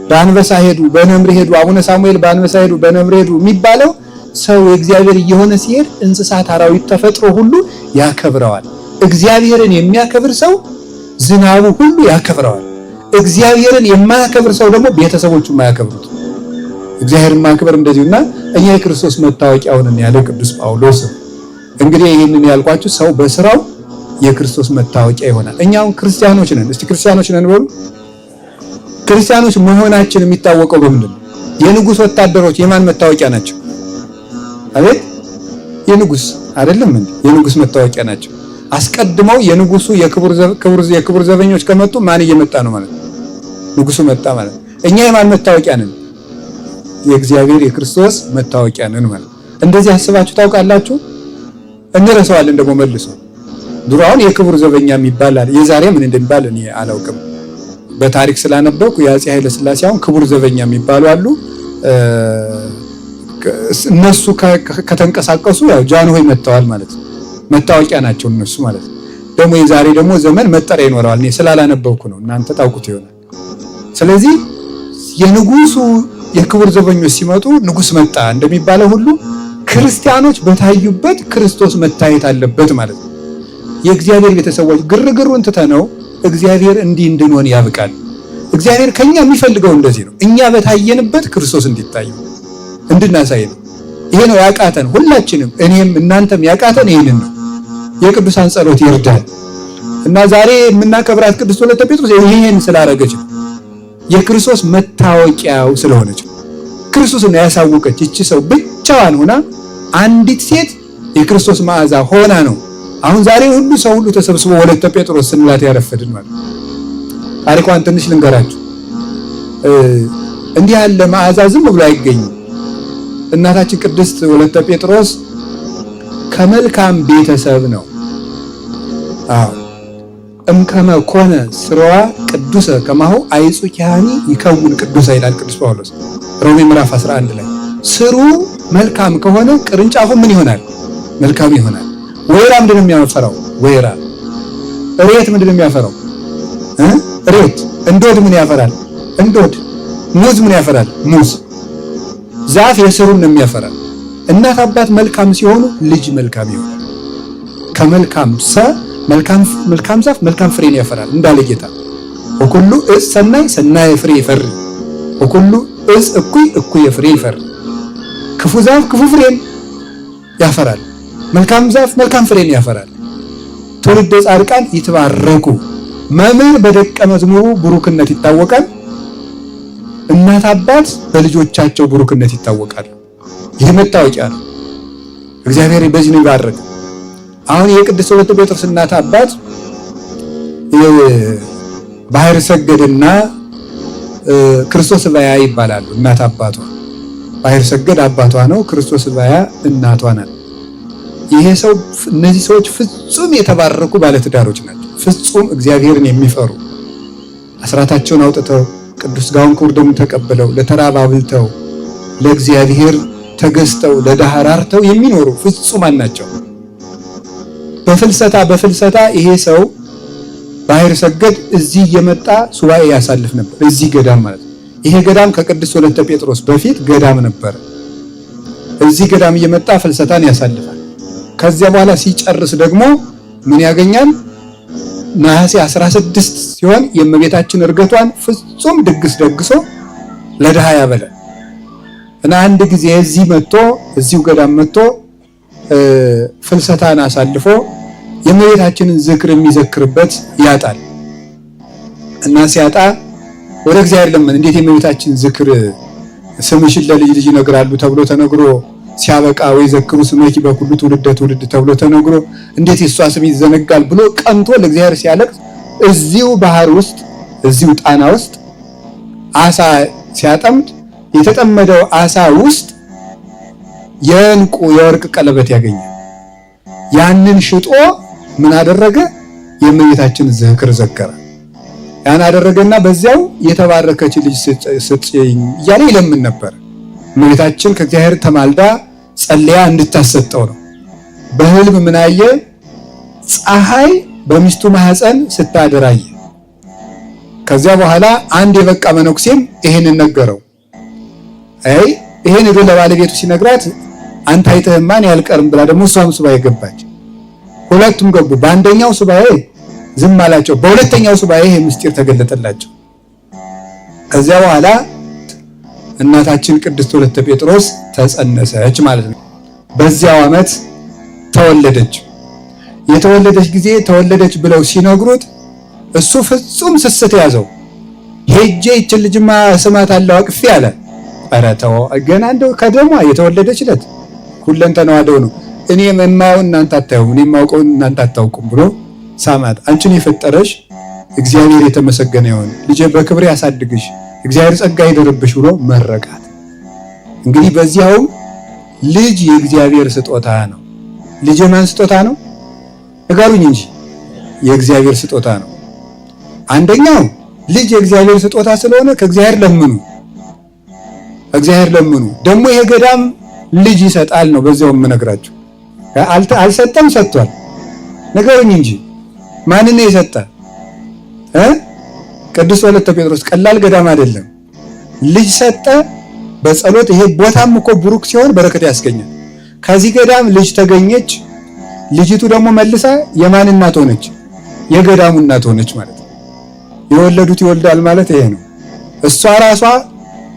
በአንበሳ ሄዱ በነምር ሄዱ፣ አቡነ ሳሙኤል በአንበሳ ሄዱ በነምር ሄዱ የሚባለው ሰው የእግዚአብሔር እየሆነ ሲሄድ እንስሳት፣ አራዊት፣ ተፈጥሮ ሁሉ ያከብረዋል። እግዚአብሔርን የሚያከብር ሰው ዝናቡ ሁሉ ያከብረዋል። እግዚአብሔርን የማያከብር ሰው ደግሞ ቤተሰቦቹ የማያከብሩት። እግዚአብሔርን ማክበር እንደዚሁና እኛ የክርስቶስ መታወቂያ ሆነን ያለ ቅዱስ ጳውሎስ። እንግዲህ ይህንን ያልኳችሁ ሰው በስራው የክርስቶስ መታወቂያ ይሆናል። እኛው ክርስቲያኖች ነን። እስቲ ክርስቲያኖች ነን በሉ። ክርስቲያኖች መሆናችን የሚታወቀው በምንድን ነው? የንጉሥ ወታደሮች የማን መታወቂያ ናቸው? አቤት የንጉሥ አይደለም እንዴ? የንጉሥ መታወቂያ ናቸው። አስቀድመው የንጉሱ የክቡር ዘበኞች ከመጡ ማን እየመጣ ነው ማለት ነው? ንጉሱ መጣ ማለት ነው። እኛ የማን መታወቂያ ነን? የእግዚአብሔር የክርስቶስ መታወቂያ ነን ማለት። እንደዚህ አስባችሁ ታውቃላችሁ? እንረሳዋለን ደግሞ መልሶ። ድሮ አሁን የክቡር ዘበኛ የሚባል አለ። የዛሬ ምን እንደሚባል እኔ አላውቅም። በታሪክ ስላነበብኩ የአፄ ኃይለ ሥላሴ አሁን ክቡር ዘበኛ የሚባሉ አሉ። እነሱ ከተንቀሳቀሱ ያው ጃንሆይ መጥተዋል ማለት ነው። መታወቂያ ናቸው እነሱ ማለት ነው። ደግሞ የዛሬ ደግሞ ዘመን መጠሪያ ይኖረዋል። እኔ ስላላነበብኩ ነው፣ እናንተ ታውቁት ይሆናል። ስለዚህ የንጉሱ የክቡር ዘበኞች ሲመጡ ንጉስ መጣ እንደሚባለው ሁሉ ክርስቲያኖች በታዩበት ክርስቶስ መታየት አለበት ማለት ነው። የእግዚአብሔር ቤተሰቦች ግርግሩን ትተነው እግዚአብሔር እንዲህ እንድንሆን ያብቃል። እግዚአብሔር ከኛ የሚፈልገው እንደዚህ ነው። እኛ በታየንበት ክርስቶስ እንዲታይ እንድናሳይ ነው። ይሄ ነው ያቃተን ሁላችንም፣ እኔም እናንተም ያቃተን ይሄንን ነው። የቅዱሳን ጸሎት ይርዳል እና ዛሬ የምናከብራት ቅድስት ወለተ ጴጥሮስ ይሄን ስላረገች ነው። የክርስቶስ መታወቂያው ስለሆነች ነው። ክርስቶስን ያሳወቀች እቺ ሰው ብቻዋን ሆና አንዲት ሴት የክርስቶስ መዓዛ ሆና ነው። አሁን ዛሬ ሁሉ ሰው ሁሉ ተሰብስቦ ወለተ ጴጥሮስ ስንላት ያረፈድን ማለት። ታሪኳን ትንሽ ልንገራችሁ። እንዲህ ያለ መዓዛ ዝም ብሎ አይገኝም። እናታችን ቅድስት ወለተ ጴጥሮስ ከመልካም ቤተሰብ ነው። አዎ እምከመ ኮነ ስርዋ ቅዱሰ ከማሁ አይጹኪያኒ ይከውን ቅዱሰ ይላል ቅዱስ ጳውሎስ ሮሜ ምዕራፍ 11 ላይ። ስሩ መልካም ከሆነ ቅርንጫፉ ምን ይሆናል? መልካም ይሆናል። ወይራ ምንድን ነው የሚያፈራው? ወይራ። እሬት ምንድን ነው የሚያፈራው? እሬት። እንዶድ ምን ያፈራል? እንዶድ። ሙዝ ምን ያፈራል? ሙዝ። ዛፍ የስሩን ነው የሚያፈራ። እናት አባት መልካም ሲሆኑ ልጅ መልካም ይሆናል። ከመልካም መልካም ዛፍ መልካም ፍሬን ያፈራል እንዳለ ጌታ። ወኩሉ እጽ ሰናይ ሰናይ ፍሬ ይፈሪ፣ ወኩሉ እጽ እኩይ እኩይ ፍሬ ይፈሪ። ክፉ ዛፍ ክፉ ፍሬን ያፈራል፣ መልካም ዛፍ መልካም ፍሬን ያፈራል። ትውልደ ጻድቃን ይትባረኩ። መምህር በደቀ መዝሙሩ ቡሩክነት ይታወቃል። እናት አባት በልጆቻቸው ቡሩክነት ይታወቃል። ይህ መታወቂያ ነው። እግዚአብሔር በዚህ ነው ይባረክ። አሁን የቅድስት ወለተ ጴጥሮስ እናት አባት ባህር ሰገድና ክርስቶስ ባያ ይባላሉ። እናት አባቷ ባህር ሰገድ አባቷ ነው፣ ክርስቶስ ባያ እናቷ ናት። ይሄ ሰው እነዚህ ሰዎች ፍጹም የተባረኩ ባለትዳሮች ናቸው። ፍጹም እግዚአብሔርን የሚፈሩ አስራታቸውን አውጥተው ቅዱስ ሥጋውን ክቡር ደሙን ተቀብለው ለተራበ አብልተው ለእግዚአብሔር ተገዝተው ለድሃ ራርተው የሚኖሩ ፍጹማን ናቸው። በፍልሰታ ይሄ ሰው ባህር ሰገድ እዚህ እየመጣ ሱባኤ ያሳልፍ ነበር። እዚህ ገዳም ማለት ነው። ይሄ ገዳም ከቅድስት ወለተ ጴጥሮስ በፊት ገዳም ነበር። እዚህ ገዳም እየመጣ ፍልሰታን ያሳልፋል። ከዚያ በኋላ ሲጨርስ ደግሞ ምን ያገኛል? ነሐሴ 16 ሲሆን የእመቤታችን እርገቷን ፍጹም ድግስ ደግሶ ለድሃ ያበላል እና አንድ ጊዜ እዚሁ ገዳም መጥቶ ፍልሰታን አሳልፎ የእመቤታችንን ዝክር የሚዘክርበት ያጣል እና ሲያጣ ወደ እግዚአብሔር ለምን እንዴት የእመቤታችን ዝክር ስምሽን ለልጅ ልጅ ይነግራሉ ተብሎ ተነግሮ ሲያበቃ ወይ ዘክሩ ስምኪ በኩሉ ትውልደ ትውልድ ተብሎ ተነግሮ እንዴት የሷ ስም ይዘነጋል ብሎ ቀንቶ ለእግዚአብሔር ሲያለቅስ እዚሁ ባህር ውስጥ እዚሁ ጣና ውስጥ አሳ ሲያጠምድ የተጠመደው አሳ ውስጥ የዕንቁ የወርቅ ቀለበት ያገኛል። ያንን ሽጦ ምን አደረገ? የእመቤታችን ዝክር ዘከረ። ያን አደረገና በዚያው የተባረከች ልጅ ስጭኝ እያለ ይለምን ነበር። እመቤታችን ከእግዚአብሔር ተማልዳ ጸልያ እንድታሰጠው ነው። በህልም ምን አየ? ፀሐይ በሚስቱ ማህፀን ስታደራየ። ከዚያ በኋላ አንድ የበቃ መነኩሴም ይሄንን ነገረው። አይ ይሄን ሄዶ ለባለቤቱ ሲነግራት አንተ አይተህማን ያልቀርም ብላ ደግሞ እሷም ሱባኤ ገባች። ሁለቱም ገቡ። በአንደኛው ሱባኤ ዝም አላቸው፣ በሁለተኛው ሱባኤ ይሄ ምስጢር ተገለጠላቸው። ከዚያ በኋላ እናታችን ቅድስት ወለተ ጴጥሮስ ተጸነሰች ማለት ነው። በዚያው ዓመት ተወለደች። የተወለደች ጊዜ ተወለደች ብለው ሲነግሩት እሱ ፍጹም ስስት ያዘው። ሄጄ ይችን ልጅማ ስማታለሁ አቅፌ አለ። ኧረ ተው ገና እንደው ከደሟ የተወለደች ዕለት ሁለንተናዋ ደው ነው። እኔ የማየው እናንተ አታዩም፣ እኔ የማውቀው እናንተ አታውቁም ብሎ ሳማት። አንቺን የፈጠረሽ እግዚአብሔር የተመሰገነ ይሁን፣ ልጄ በክብር ያሳድግሽ፣ እግዚአብሔር ጸጋ ይደርብሽ ብሎ መረቃት። እንግዲህ በዚያውም ልጅ የእግዚአብሔር ስጦታ ነው። ልጅ የማን ስጦታ ነው? ንገሩኝ እንጂ የእግዚአብሔር ስጦታ ነው። አንደኛው ልጅ የእግዚአብሔር ስጦታ ስለሆነ ከእግዚአብሔር ለምኑ፣ እግዚአብሔር ለምኑ። ደግሞ ይሄ ገዳም ልጅ ይሰጣል ነው። በዚያው የምነግራችሁ አልሰጠም፣ ሰጥቷል። ንገሩኝ እንጂ ማንን ነው የሰጠ? ቅዱስ ወለተ ጴጥሮስ ቀላል ገዳም አይደለም። ልጅ ሰጠ በጸሎት። ይሄ ቦታም እኮ ብሩክ ሲሆን በረከት ያስገኛል። ከዚህ ገዳም ልጅ ተገኘች። ልጅቱ ደግሞ መልሳ የማን እናት ሆነች? የገዳሙ እናት ሆነች ማለት ነው። የወለዱት ይወልዳል ማለት ይሄ ነው። እሷ ራሷ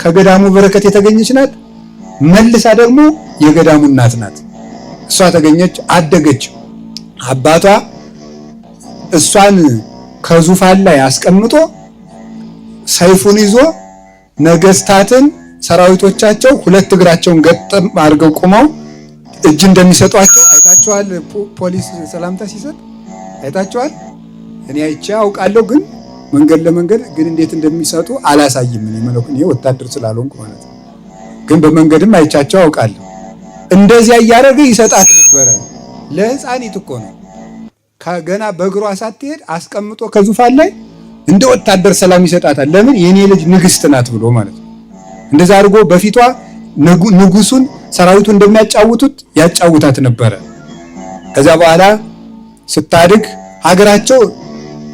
ከገዳሙ በረከት የተገኘች ናት። መልሳ ደግሞ የገዳሙ እናት ናት። እሷ ተገኘች፣ አደገች። አባቷ እሷን ከዙፋን ላይ አስቀምጦ ሰይፉን ይዞ ነገስታትን ሰራዊቶቻቸው ሁለት እግራቸውን ገጠም አድርገው ቆመው እጅ እንደሚሰጧቸው አይታቸዋል። ፖሊስ ሰላምታ ሲሰጥ አይታቸዋል። እኔ አይቼ አውቃለሁ፣ ግን መንገድ ለመንገድ ግን እንዴት እንደሚሰጡ አላሳይም። እኔ ወታደር ስላልሆንኩ ማለት ነው። ግን በመንገድም አይቻቸው አውቃለሁ። እንደዚያ እያደረገ ይሰጣት ነበረ። ለሕፃኒት እኮ ነው። ከገና በእግሯ ሳትሄድ አስቀምጦ ከዙፋን ላይ እንደ ወታደር ሰላም ይሰጣታል። ለምን? የኔ ልጅ ንግስት ናት ብሎ ማለት ነው። እንደዛ አድርጎ በፊቷ ንጉሱን ሰራዊቱ እንደሚያጫውቱት ያጫውታት ነበረ። ከዛ በኋላ ስታድግ ሀገራቸው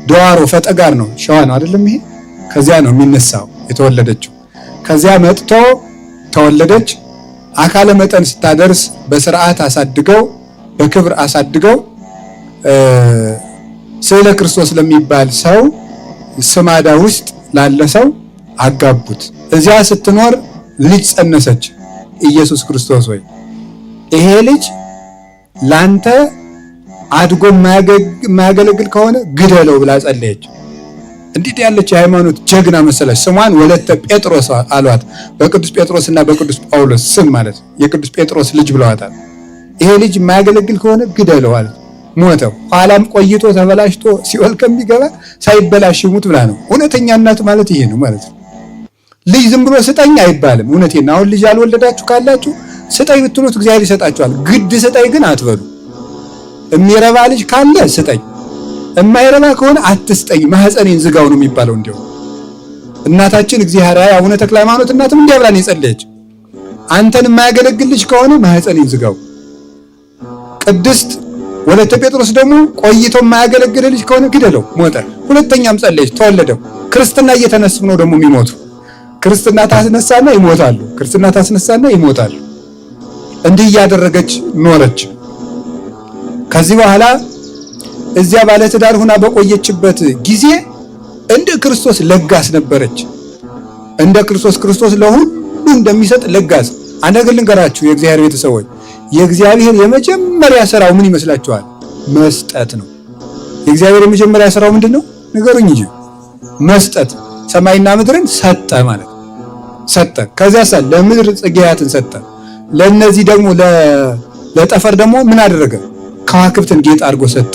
ደዋሮ ፈጠጋር ነው፣ ሸዋ ነው አይደለም? ይሄ ከዚያ ነው የሚነሳው የተወለደችው። ከዚያ መጥቶ ተወለደች። አካለ መጠን ስታደርስ በስርዓት አሳድገው በክብር አሳድገው ስዕለ ክርስቶስ ለሚባል ሰው ስማዳ ውስጥ ላለ ሰው አጋቡት። እዚያ ስትኖር ልጅ ጸነሰች። ኢየሱስ ክርስቶስ ወይ ይሄ ልጅ ላንተ አድጎ የማያገለግል ከሆነ ግደለው ብላ ጸለየች። እንዴት ያለች የሃይማኖት ጀግና መሰለች። ስሟን ወለተ ጴጥሮስ አሏት። በቅዱስ ጴጥሮስና በቅዱስ ጳውሎስ ስም ማለት የቅዱስ ጴጥሮስ ልጅ ብለዋታል። ይሄ ልጅ የማያገለግል ከሆነ ግደለው አለ። ሞተው ኋላም ቆይቶ ተበላሽቶ ሲኦል ከሚገባ ሳይበላሽ ሙት ብላ ነው። እውነተኛ እናት ማለት ይሄ ነው ማለት ነው። ልጅ ዝም ብሎ ስጠኝ አይባልም። እውነቴን አሁን ልጅ ያልወለዳችሁ ካላችሁ ስጠኝ ብትሉት እግዚአብሔር ይሰጣችኋል። ግድ ስጠኝ ግን አትበሉ። የሚረባ ልጅ ካለ ስጠኝ፣ የማይረባ ከሆነ አትስጠኝ፣ ማህፀኔን ዝጋው ነው የሚባለው። እንዲሁ እናታችን እግዚአብሔር አቡነ ተክለ ሃይማኖት እናትም እንዲያ ብላ ነው የጸለየች። አንተን የማያገለግል ልጅ ከሆነ ማህፀኔን ዝጋው። ቅድስት ወለተ ጴጥሮስ ደግሞ ቆይቶ የማያገለግል ልጅ ከሆነ ግደለው፣ ሞተ። ሁለተኛም ጸለየች፣ ተወለደው። ክርስትና እየተነሱ ነው ደግሞ የሚሞቱ። ክርስትና ታስነሳና ይሞታሉ፣ ክርስትና ታስነሳና ይሞታሉ። እንዲህ እያደረገች ኖረች። ከዚህ በኋላ እዚያ ባለትዳር ሆና በቆየችበት ጊዜ እንደ ክርስቶስ ለጋስ ነበረች። እንደ ክርስቶስ ለሁሉ እንደሚሰጥ ለጋስ። አንድ ነገር ልንገራችሁ የእግዚአብሔር ቤተሰቦች፣ የእግዚአብሔር የመጀመሪያ ስራው ምን ይመስላችኋል? መስጠት ነው። የእግዚአብሔር የመጀመሪያ ስራው ምንድነው? ንገሩኝ እንጂ። መስጠት። ሰማይና ምድርን ሰጠ ማለት ሰጠ። ከዚያ ለምድር ጽጌያትን ሰጠ። ለነዚህ ደግሞ ለጠፈር ደግሞ ምን አደረገ? ከዋክብትን ጌጥ አድርጎ ሰጠ።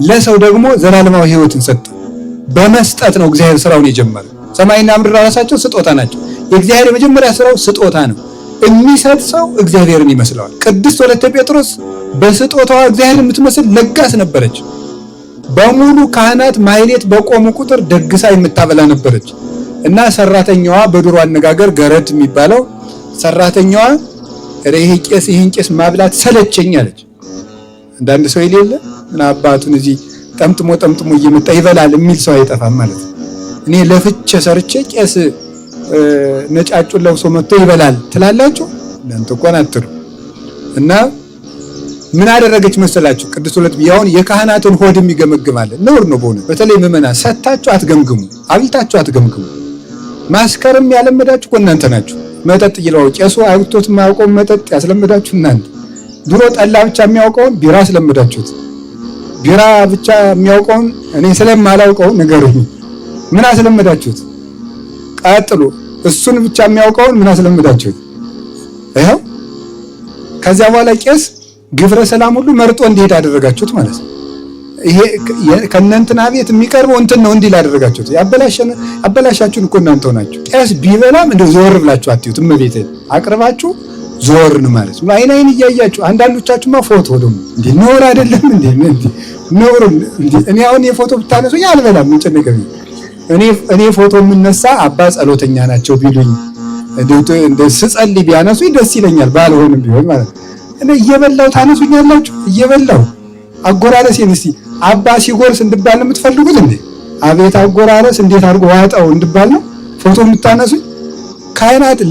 ለሰው ደግሞ ዘላለማዊ ሕይወትን ሰጠ። በመስጠት ነው እግዚአብሔር ስራውን የጀመረ። ሰማይና ምድር ራሳቸው ስጦታ ናቸው። የእግዚአብሔር የመጀመሪያ ስራው ስጦታ ነው። የሚሰጥ ሰው እግዚአብሔርን ይመስለዋል። ቅድስት ወለተ ጴጥሮስ በስጦታዋ እግዚአብሔርን የምትመስል ለጋስ ነበረች። በሙሉ ካህናት ማህሌት በቆሙ ቁጥር ደግሳ የምታበላ ነበረች እና ሰራተኛዋ በድሮ አነጋገር ገረድ የሚባለው ሰራተኛዋ ይሄ ቄስ ማብላት ሰለቸኝ አለች። አንዳንድ ሰው የሌለ ምን አባቱን እዚህ ጠምጥሞ እየመጣ ይበላል የሚል ሰው አይጠፋም ማለት ነው። እኔ ለፍቼ ሰርቼ ቄስ ነጫጩን ለብሶ መጥቶ ይበላል ትላላችሁ እናንተ እንኳን አትሉ። እና ምን አደረገች መሰላችሁ? ቅዱስ ወለት ቢያውን የካህናትን ሆድም ይገመግማል። ነውር ነው በሆነ በተለይ ምዕመናን ሰታችሁ አትገምግሙ፣ አብልታችሁ አትገምግሙ። ማስከርም ያለመዳችሁ እናንተ ናችሁ። መጠጥ ይለው ቄሱ አብቶት የማያውቀው መጠጥ ያስለመዳችሁ እናንተ። ድሮ ጠላ ብቻ የሚያውቀውን ቢራ አስለመዳችሁት። ቢራ ብቻ የሚያውቀውን እኔ ስለማላውቀው ንገሩኝ፣ ምን አስለመዳችሁት? ቀጥሎ እሱን ብቻ የሚያውቀውን ምን አስለመዳችሁት? ይኸው ከዚያ በኋላ ቄስ ግብረ ሰላም ሁሉ መርጦ እንዲሄድ አደረጋችሁት ማለት ነው። ይሄ ከእናንተና ቤት የሚቀርበው እንትን ነው እንዲል አደረጋችሁት። ያበላሻችሁን እኮ እናንተው ናችሁ። ቄስ ቢበላም እንደው ዞር ብላችሁ አትዩት። እመቤቴ አቅርባችሁ ዞርን ማለት ነው። አይን እያያችሁ አንዳንዶቻችሁማ ፎቶ ደግሞ እንዴ ኖር አይደለም እንዴ ኖር እንዴ እኔ አሁን የፎቶ ብታነሱኝ አልበላም። ምን ጨነቀኝ? እኔ ፎቶ የምነሳ አባ ጸሎተኛ ናቸው ቢሉኝ እንደ ስጸልይ ቢያነሱኝ ደስ ይለኛል። ባልሆንም ቢሆን ማለት ነው። እኔ እየበላው ታነሱኛላችሁ። እየበላው አጎራረሴን እስቲ አባ ሲጎርስ እንድባል የምትፈልጉት እንዴ? አቤት አጎራረስ እንዴት አድርጎ ዋጣው እንድባል ነው ፎቶ የምታነሱኝ?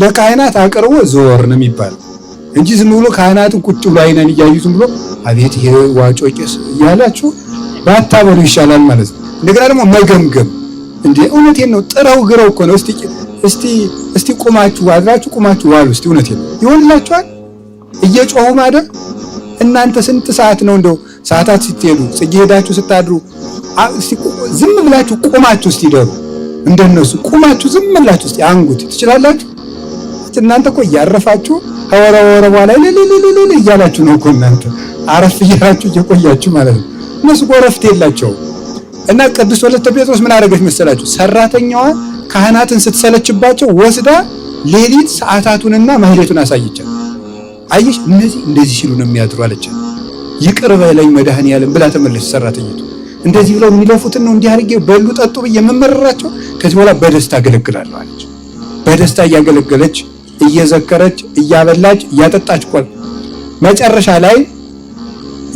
ለካህናት አቅርቦ ዞር ነው የሚባለው እንጂ ዝም ብሎ ካህናትን ቁጭ ብሎ አይነን እያዩትም ብሎ አቤት ይሄ ዋጮ ቄስ እያላችሁ ባታበሉ ይሻላል ማለት ነው። እንደገና ደግሞ መገምገም እንዴ እውነቴን ነው። ጥረው ግረው እኮ ነው። እስቲ ቁማችሁ አድራችሁ ቁማችሁ ዋሉ። እስቲ እውነቴን ነው ይሆንላችኋል። እየጮሁ ማደር እናንተ ስንት ሰዓት ነው እንደው ሰዓታት ስትሄዱ ጽጌ ሄዳችሁ ስታድሩ ዝም ብላችሁ ቁማችሁ እስቲ ደሩ እንደነሱ ቁማችሁ ዝም ብላችሁ እስቲ አንጉት ትችላላችሁ። እናንተ እኮ እያረፋችሁ ከወረወረ በኋላ ለለለለ እያላችሁ ነው እኮ እናንተ አረፍ እያላችሁ እየቆያችሁ ማለት ነው። እነሱ ጎረፍት የላቸውም። እና ቅዱስ ወለተ ጴጥሮስ ምን አደረገች መሰላችሁ? ሰራተኛዋ ካህናትን ስትሰለችባቸው ወስዳ ሌሊት ሰዓታቱንና ማህሌቱን አሳየቻት። አየሽ እነዚህ እንደዚህ ሲሉ ነው የሚያድሩ አለቻት። ይቅር በለኝ መድኃኒዓለም ብላ ተመለሰች ሰራተኛቱ። እንደዚህ ብለው የሚለፉትን ነው እንዲህ አድርጌ በሉ ጠጡ በየመመረራቸው ከዚህ በኋላ በደስታ አገለግላለሁ አለች። በደስታ እያገለገለች እየዘከረች እያበላች እያጠጣች ቆል መጨረሻ ላይ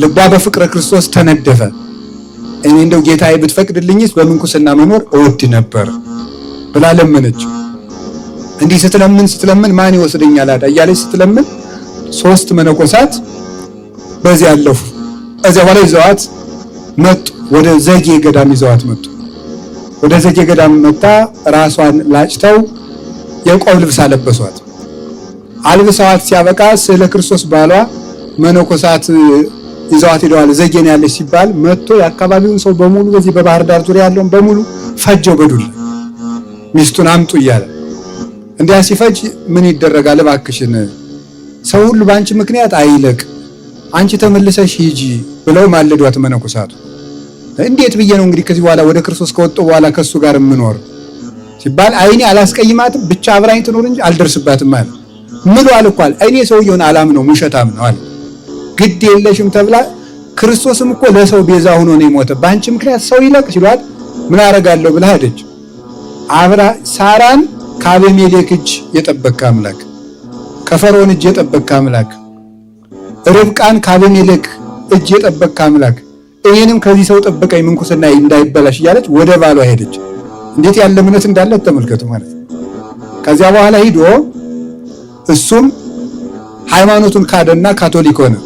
ልቧ በፍቅረ ክርስቶስ ተነደፈ። እኔ እንደው ጌታዬ ብትፈቅድልኝስ በምንኩስና መኖር እወድ ነበር ብላ ለመነች። እንዲህ ስትለምን ማን ይወስደኛል አዳ እያለች ስትለምን 3 መነኮሳት በዚህ ያለፉ። እዚያ በኋላ ይዘዋት መጡ። ወደ ዘጌ ገዳም ይዘዋት መጡ። ወደ ዘጌ ገዳም መጣ። ራሷን ላጭተው የቆብ ልብስ አለበሷት። አልብሰዋት ሲያበቃ ስለ ክርስቶስ ባሏ መነኮሳት ይዘዋት ሄደዋል። ዘጌን ያለች ሲባል መጥቶ የአካባቢውን ሰው በሙሉ በዚህ በባህር ዳር ዙሪያ ያለውን በሙሉ ፈጀው በዱላ ሚስቱን አምጡ እያለ። እንዲያ ሲፈጅ ምን ይደረጋል? እባክሽን ሰው ሁሉ በአንቺ ምክንያት አይለቅ፣ አንቺ ተመልሰሽ ሂጂ ብለው ማለዷት መነኮሳቱ። እንዴት ብዬ ነው እንግዲህ ከዚህ በኋላ ወደ ክርስቶስ ከወጡ በኋላ ከሱ ጋር የምኖር ሲባል አይኔ አላስቀይማትም ብቻ አብራኝ ትኖር እንጂ አልደርስባትም ማለት ምሉ አልኳል። አይኔ ሰውየውን አላምነው ውሸታም ነው አለ። ግድ የለሽም ተብላ ክርስቶስም እኮ ለሰው ቤዛ ሆኖ ነው የሞተ፣ በአንቺ ምክንያት ሰው ይለቅ ሲሏት ምን አደርጋለሁ ብላ ሄደች። አብራ ሳራን ከአቤሜሌክ እጅ የጠበቀ አምላክ፣ ከፈርዖን እጅ የጠበቀ አምላክ፣ ርብቃን ከአቤሜሌክ እጅ የጠበቀ አምላክ እኔንም ከዚህ ሰው ጠበቀኝ ምንኩስና እንዳይበላሽ እያለች ወደ ባሏ ሄደች። እንዴት ያለ እምነት እንዳለ ተመልከቱ ማለት ነው። ከዚያ በኋላ ሂዶ እሱም ሃይማኖቱን ካደና ካቶሊክ ሆነ።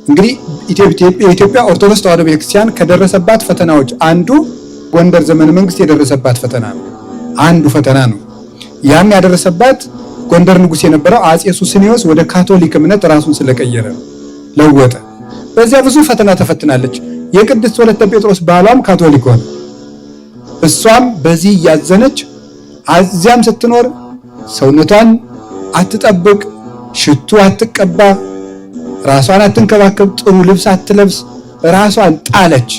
እንግዲህ የኢትዮጵያ ኦርቶዶክስ ተዋሕዶ ቤተክርስቲያን ከደረሰባት ፈተናዎች አንዱ ጎንደር ዘመነ መንግስት የደረሰባት ፈተና ነው። አንዱ ፈተና ነው። ያም ያደረሰባት ጎንደር ንጉስ የነበረው አጼ ሱስንዮስ ወደ ካቶሊክ እምነት ራሱን ስለቀየረ ለወጠ። በዚያ ብዙ ፈተና ተፈትናለች። የቅድስት ወለተ ጴጥሮስ ባሏም ካቶሊክ ሆነ። እሷም በዚህ እያዘነች አዚያም ስትኖር ሰውነቷን አትጠብቅ፣ ሽቱ አትቀባ፣ ራሷን አትንከባከብ፣ ጥሩ ልብስ አትለብስ፣ ራሷን ጣለች።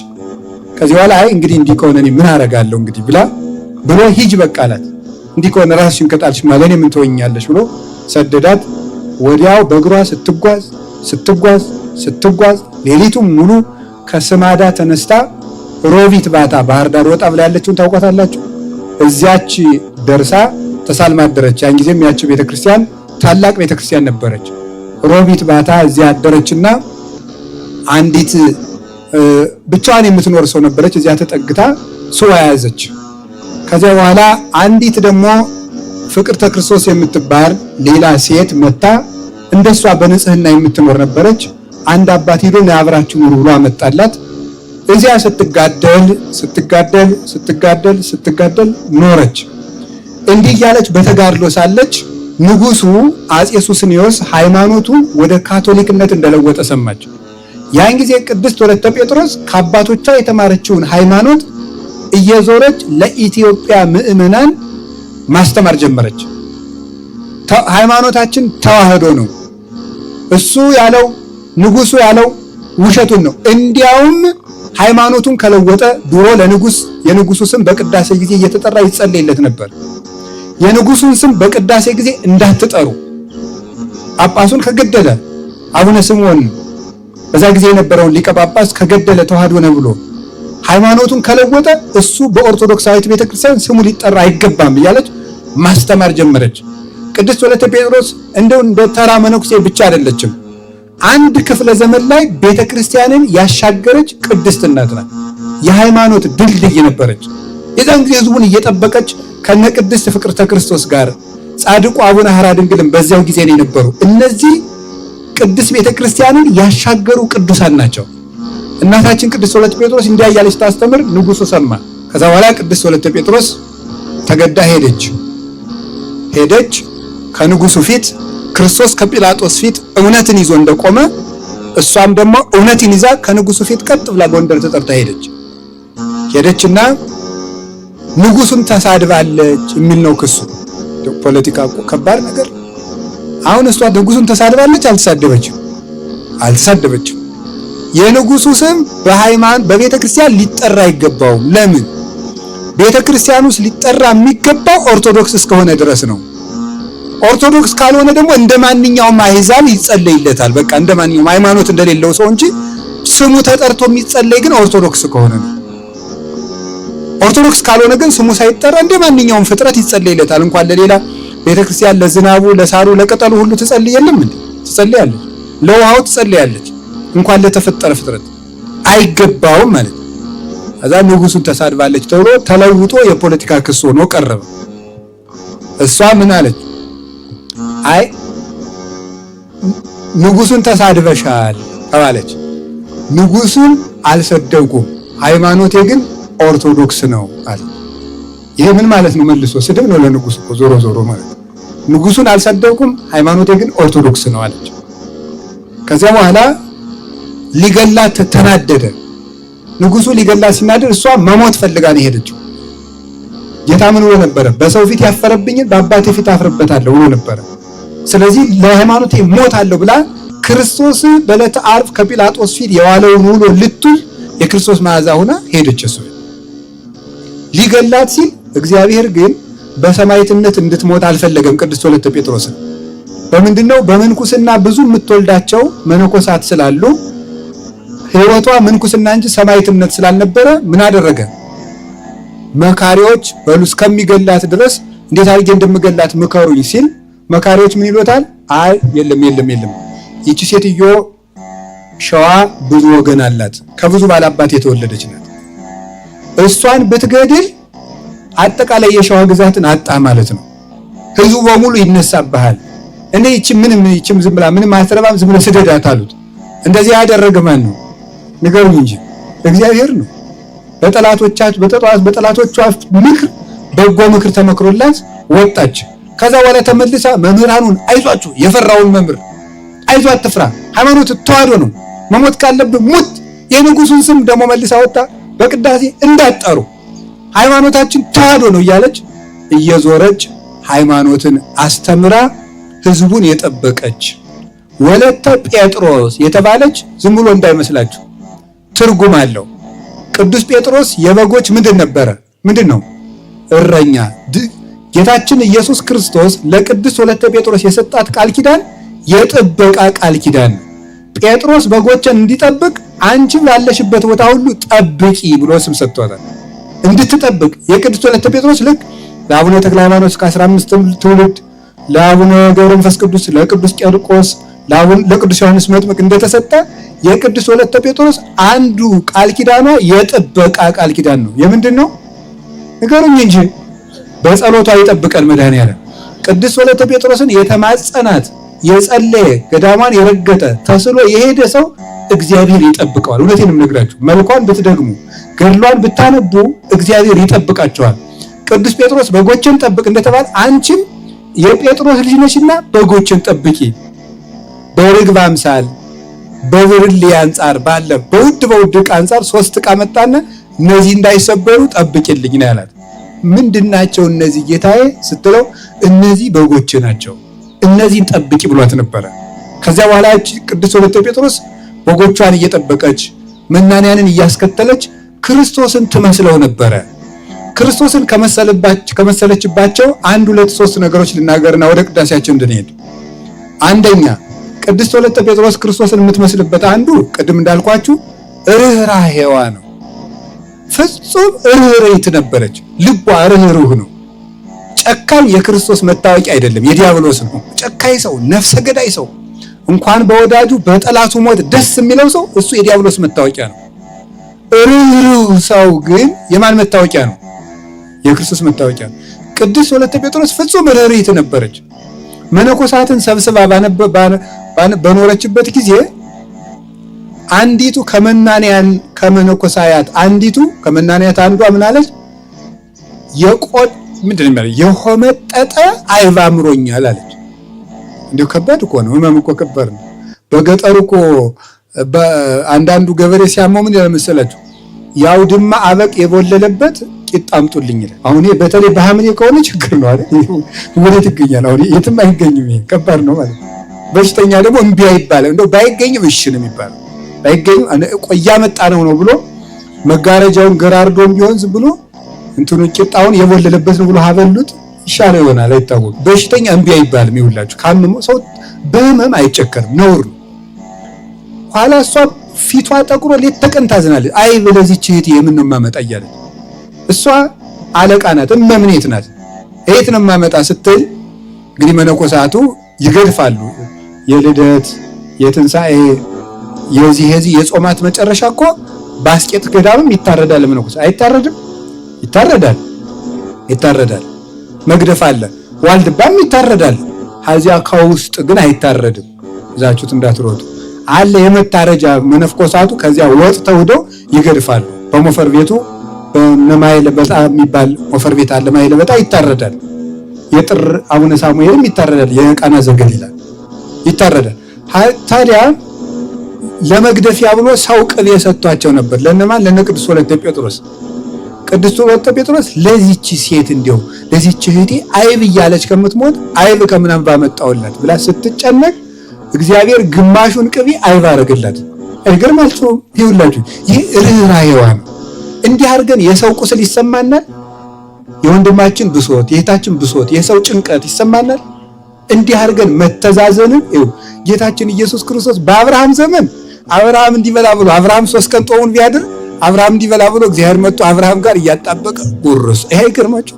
ከዚህ በኋላ አይ እንግዲህ እንዲህ ከሆነ እኔ ምን አደርጋለሁ እንግዲህ ብሎ ሂጅ በቃ አላት። እንዲህ ከሆነ ራስሽን ከጣልሽ ማለት እኔ ምን ትሆኛለሽ ብሎ ሰደዳት። ወዲያው በእግሯ ስትጓዝ ሌሊቱም ሙሉ ከስማዳ ተነስታ ሮቢት ባታ ባህር ዳር ወጣ ብላ ያለችውን ታውቋታላችሁ። እዚያች ደርሳ ተሳልማ አደረች። ያን ጊዜም ያቺ ቤተክርስቲያን ታላቅ ቤተክርስቲያን ነበረች። ሮቢት ባታ እዚያ አደረችና አንዲት ብቻዋን የምትኖር ሰው ነበረች። እዚያ ተጠግታ ሱባ ያዘች። ከዚያ በኋላ አንዲት ደግሞ ፍቅርተ ክርስቶስ የምትባል ሌላ ሴት መጣ። እንደሷ በንጽህና የምትኖር ነበረች። አንድ አባት ሄዶ ለአብራችሁ ኑሩ ብሎ አመጣላት። እዚያ ስትጋደል ኖረች። እንዲህ እያለች በተጋድሎ ሳለች ንጉሱ አጼ ሱስንዮስ ሃይማኖቱን ወደ ካቶሊክነት እንደለወጠ ሰማች። ያን ጊዜ ቅድስት ወለተ ጴጥሮስ ከአባቶቿ የተማረችውን ሃይማኖት እየዞረች ለኢትዮጵያ ምዕመናን ማስተማር ጀመረች። ሃይማኖታችን ተዋህዶ ነው፣ እሱ ያለው ንጉሱ ያለው ውሸቱን ነው። እንዲያውም ሃይማኖቱን ከለወጠ ድሮ የንጉሱ ስም በቅዳሴ ጊዜ እየተጠራ ይጸለይለት ነበር። የንጉሱን ስም በቅዳሴ ጊዜ እንዳትጠሩ፣ ጳጳሱን ከገደለ አቡነ ስምዖን በዛ ጊዜ የነበረውን ሊቀ ጳጳስ ከገደለ ተዋህዶ ነው ብሎ ሃይማኖቱን ከለወጠ እሱ በኦርቶዶክሳዊት ቤተክርስቲያን ስሙ ሊጠራ አይገባም እያለች ማስተማር ጀመረች። ቅድስት ወለተ ጴጥሮስ እንደው እንደ ተራ መነኩሴ ብቻ አይደለችም። አንድ ክፍለ ዘመን ላይ ቤተክርስቲያንን ያሻገረች ቅድስት እናት ናት። የሃይማኖት ድልድይ ነበረች። የዛን ጊዜ ህዝቡን እየጠበቀች ከነ ቅድስት ፍቅርተ ክርስቶስ ጋር ጻድቁ አቡነ ሐራ ድንግልም በዚያው ጊዜ ነው የነበሩ። እነዚህ ቅድስት ቤተክርስቲያንን ያሻገሩ ቅዱሳን ናቸው። እናታችን ቅድስት ወለተ ጴጥሮስ እንዲያ እያለች ታስተምር፣ ንጉሱ ሰማ። ከዛ በኋላ ቅድስት ወለተ ጴጥሮስ ተገዳ ሄደች ከንጉሱ ፊት። ክርስቶስ ከጲላጦስ ፊት እውነትን ይዞ እንደቆመ እሷም ደግሞ እውነትን ይዛ ከንጉሱ ፊት ቀጥ ብላ ጎንደር ተጠርታ ሄደችና ንጉሱን ተሳድባለች የሚል ነው ክሱ። ፖለቲካ እኮ ከባድ ነገር። አሁን እሷ ንጉሱን ተሳድባለች? አልተሳደበችም። የንጉሱ ስም በቤተክርስቲያን ሊጠራ አይገባውም። ለምን? ቤተክርስቲያን ውስጥ ሊጠራ የሚገባው ኦርቶዶክስ እስከሆነ ድረስ ነው። ኦርቶዶክስ ካልሆነ ደግሞ እንደማንኛውም አሕዛብ ይጸለይለታል። በቃ እንደማንኛውም ሃይማኖት እንደሌለው ሰው እንጂ ስሙ ተጠርቶ የሚጸለይ ግን ኦርቶዶክስ ከሆነ ነው። ኦርቶዶክስ ካልሆነ ግን ስሙ ሳይጠራ እንደማንኛውም ፍጥረት ይጸለይለታል። እንኳን ለሌላ ቤተክርስቲያን ለዝናቡ፣ ለሳሩ፣ ለቅጠሉ ሁሉ ትጸልያለች እንዴ? ትጸልያለች። ለውሃው ትጸልያለች። እንኳን ለተፈጠረ ፍጥረት አይገባውም ማለት ነው። ከዛ ንጉሱን ተሳድባለች ተብሎ ተለውጦ የፖለቲካ ክስ ሆኖ ቀረበ። እሷ ምን አለች? አይ ንጉሱን ተሳድበሻል ተባለች። ንጉሱን አልሰደብኩም፣ ሃይማኖቴ ግን ኦርቶዶክስ ነው አለ። ይሄ ምን ማለት ነው? መልሶ ስድብ ነው ለንጉሱ እኮ ዞሮ ማለት ነው። ንጉሱን አልሰደብኩም፣ ሃይማኖቴ ግን ኦርቶዶክስ ነው አለች። ከዚያ በኋላ ሊገላት ተናደደ። ንጉሱ ሊገላት ሲናደድ እሷ መሞት ፈልጋ ነው ሄደችው። ጌታ ምን ብሎ ነበረ? በሰው ፊት ያፈረብኝን በአባቴ ፊት አፍርበታለሁ ብሎ ነበረ። ስለዚህ ለሃይማኖቴ ሞታለሁ ብላ ክርስቶስ በዕለተ ዓርብ ከጲላጦስ ፊት የዋለውን ውሎ ልትል የክርስቶስ መዓዛ ሆና ሄደች። እሱ ሊገላት ሲል እግዚአብሔር ግን በሰማዕትነት እንድትሞት አልፈለገም። ቅድስት ወለተ ጴጥሮስን በምንድነው? በምንኩስና ብዙ የምትወልዳቸው መነኮሳት ስላሉ ሕይወቷ ምንኩስና እንጂ ሰማዕትነት ስላልነበረ ምን አደረገ? መካሪዎች በሉ እስከሚገላት ድረስ እንዴት አድርጌ እንደምገላት ምከሩኝ ሲል መካሪዎች ምን ይሉታል? አይ የለም ይቺ ሴትዮ ሸዋ ብዙ ወገን አላት፣ ከብዙ ባላባት የተወለደች ናት። እሷን ብትገድል አጠቃላይ የሸዋ ግዛትን አጣ ማለት ነው። ህዝቡ በሙሉ ይነሳብሃል። እኔ ይቺም ዝም ብላ ምንም አትረባም፣ ዝም ብለህ ስደዳት አሉት። እንደዚህ ያደረገ ማን ነው? ንገሩኝ እንጂ እግዚአብሔር ነው። በጠላቶቿ ምክር በጎ ምክር ተመክሮላት ወጣች። ከዛ በኋላ ተመልሳ መምህራኑን አይዟችሁ፣ የፈራውን መምህር አይዞ አትፍራ፣ ሃይማኖት ተዋህዶ ነው፣ መሞት ካለብህ ሙት። የንጉሱን ስም ደግሞ መልሳ ወጣ በቅዳሴ እንዳጠሩ ሃይማኖታችን ተዋህዶ ነው እያለች እየዞረች ሃይማኖትን አስተምራ ህዝቡን የጠበቀች ወለተ ጴጥሮስ የተባለች ዝም ብሎ እንዳይመስላችሁ ትርጉም አለው። ቅዱስ ጴጥሮስ የበጎች ምንድን ነው? እረኛ። ጌታችን ኢየሱስ ክርስቶስ ለቅዱስ ወለተ ጴጥሮስ የሰጣት ቃል ኪዳን የጥበቃ ቃል ኪዳን። ጴጥሮስ በጎችን እንዲጠብቅ አንቺ ባለሽበት ቦታ ሁሉ ጠብቂ ብሎ ስም ሰጥቷታል። እንድትጠብቅ የቅዱስ ወለተ ጴጥሮስ ልክ ለአቡነ ተክለ ሃይማኖት ከ15 ትውልድ ለአቡነ ገብረ መንፈስ ቅዱስ፣ ለቅዱስ ቄርቆስ፣ ለቅዱስ ዮሐንስ መጥምቅ እንደተሰጠ የቅዱስ ወለተ ጴጥሮስ አንዱ ቃል ኪዳኗ የጥበቃ ቃል ኪዳን ነው። የምንድን ነው ንገሩኝ እንጂ በጸሎቷ ይጠብቀን መድኃኔዓለም። ቅዱስ ወለተ ጴጥሮስን የተማጸናት የጸለየ ገዳሟን የረገጠ ተስሎ የሄደ ሰው እግዚአብሔር ይጠብቀዋል። እውነቴንም ነግራችሁ መልኳን ብትደግሙ ገድሏን ብታነቡ እግዚአብሔር ይጠብቃቸዋል። ቅዱስ ጴጥሮስ በጎችን ጠብቅ እንደተባለ አንቺም የጴጥሮስ ልጅ ነሽና በጎችን ጠብቂ። በርግብ አምሳል በብርሌ አንጻር ባለ በውድ ዕቃ አንጻር 3 ዕቃ መጣና እነዚህ እንዳይሰበሩ ጠብቂልኝ ነው ያላት። ምንድናቸው እነዚህ ጌታዬ ስትለው እነዚህ በጎች ናቸው፣ እነዚህን ጠብቂ ብሏት ነበረ። ከዚያ በኋላ ቅዱስ ወለተ ጴጥሮስ በጎቿን እየጠበቀች መናንያንን እያስከተለች ክርስቶስን ትመስለው ነበረ። ክርስቶስን ከመሰለችባቸው 1 2 3 ነገሮች ልናገርና ወደ ቅዳሴያችን እንድንሄድ። አንደኛ ቅድስት ወለተ ጴጥሮስ ክርስቶስን የምትመስልበት አንዱ ቅድም እንዳልኳችሁ ርኅራኄዋ ነው። ፍጹም ርኅርኅት ነበረች። ልቧ ርኅሩህ ነው። ጨካኝ የክርስቶስ መታወቂያ አይደለም፣ የዲያብሎስ ነው። ጨካኝ ሰው፣ ነፍሰ ገዳይ ሰው እንኳን በወዳጁ በጠላቱ ሞት ደስ የሚለው ሰው እሱ የዲያብሎስ መታወቂያ ነው። ርኅሩህ ሰው ግን የማን መታወቂያ ነው? የክርስቶስ መታወቂያ ነው። ቅድስት ወለተ ጴጥሮስ ፍጹም ርኅርኅት ነበረች። መነኮሳትን ሰብስባ በኖረችበት ጊዜ አንዲቱ ከመነኮሳያት አንዲቱ ከመናንያት አንዷ ምን አለች? የሆመጠጠ አይብ አምሮኛል አለች። እንዲሁ ከባድ እኮ ነው። ህመም እኮ ከባድ ነው። በገጠሩ እኮ አንዳንዱ ገበሬ ሲያመው ምን ያመሰላችሁ? ያውድማ አበቅ የቦለለበት ቂጣ አምጡልኝ ይላል። አሁን በተለይ በሐምሌ ከሆነ ችግር ነው አይደል? ወዴት ይገኛል? አሁን የትም አይገኝም። ይሄ ከባድ ነው ማለት ነው። በሽተኛ ደግሞ እምቢ አይባልም። እንደው ባይገኝም እሺ ነው የሚባለው። ባይገኝም ቆያ መጣ ነው ብሎ መጋረጃውን ገራርዶም ቢሆን ዝም ብሎ እንትኑ ቂጣውን የቦለለበት ነው ብሎ ሀበሉት ይሻለው ይሆናል፣ አይታወቅም። በሽተኛ እምቢ አይባልም። ይውላችሁ ካመመ ሰው በህመም አይጨከርም፣ ነውር ነው። ኋላ እሷ ፊቷ ጠቁሮ ሌት ተቀን ታዝናለች። አይ በለዚች እህቴ የምን ነው ማመጣ እያለች እሷ አለቃ ናት፣ እመምኔት ናት። እህት ነው ማመጣ ስትል እንግዲህ መነኮሳቱ ይገድፋሉ። የልደት የትንሣኤ የዚህ የጾማት መጨረሻ እኮ ባስቄት ገዳምም ይታረዳል። መነኮሳ አይታረድም? ይታረዳል። መግደፍ አለ። ዋልድባም ይታረዳል። ሀዚያ ከውስጥ ግን አይታረድም። እዛችሁት እንዳትሮጡ አለ የመታረጃ መነኮሳቱ ከዚያ ወጥተው ሄደው ይገድፋሉ። በሞፈር ቤቱ በነማይለ በጣ የሚባል ሞፈር ቤት አለ። ማይለ በጣ ይታረዳል። የጥር አቡነ ሳሙኤልም ይታረዳል። የቃና ዘገሊላ ይታረዳል። ታዲያ ለመግደፊያ ብሎ ሰው ቅቤ ሰጥቷቸው ነበር። ለነማን? ለነቅዱስ ወለተ ጴጥሮስ። ቅዱስ ወለተ ጴጥሮስ ለዚህች ሴት እንዲያው ለዚህች እህቴ አይብ እያለች ከምትሞት አይብ ከምናም ባመጣውላት ብላ ስትጨነቅ እግዚአብሔር ግማሹን ቅቤ አይብ አረገላት። አይገርማችሁም? ይሁላችሁ ይህ ርኅራኄዋ ነው። እንዲህ አድርገን የሰው ቁስል ይሰማናል። የወንድማችን ብሶት፣ የእህታችን ብሶት፣ የሰው ጭንቀት ይሰማናል። እንዲህ አድርገን መተዛዘንን ጌታችን ኢየሱስ ክርስቶስ በአብርሃም ዘመን አብርሃም እንዲበላ ብሎ አብርሃም 3 ቀን ጦሙን ቢያድር አብርሃም እንዲበላ ብሎ እግዚአብሔር መጥቶ አብርሃም ጋር እያጣበቀ ጉርስ። ይሄ ይገርማችሁ።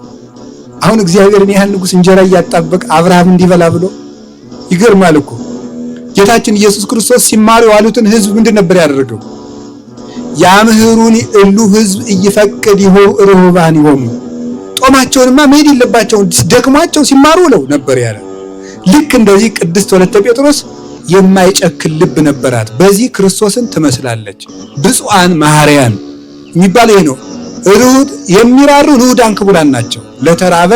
አሁን እግዚአብሔርን ያህል ንጉስ እንጀራ እያጣበቀ አብርሃም እንዲበላ ብሎ ይገርማል እኮ። ጌታችን ኢየሱስ ክርስቶስ ሲማሩ የዋሉትን ህዝብ ምንድን ነበር ያደረገው? ያምህሩኒ እሉ ህዝብ እይፈቅድ ርሁባን ይሆኑ። ጦማቸውንማ መሄድ የለባቸውን ደክሟቸው ሲማሩ ውለው ነበር ያለ። ልክ እንደዚህ ቅድስት ወለተ ጴጥሮስ የማይጨክል ልብ ነበራት። በዚህ ክርስቶስን ትመስላለች። ብፁዓን መሐሪያን የሚባለው ይሄ ነው። የሚራሩ ርሁዳን ክቡራን ናቸው። ለተራበ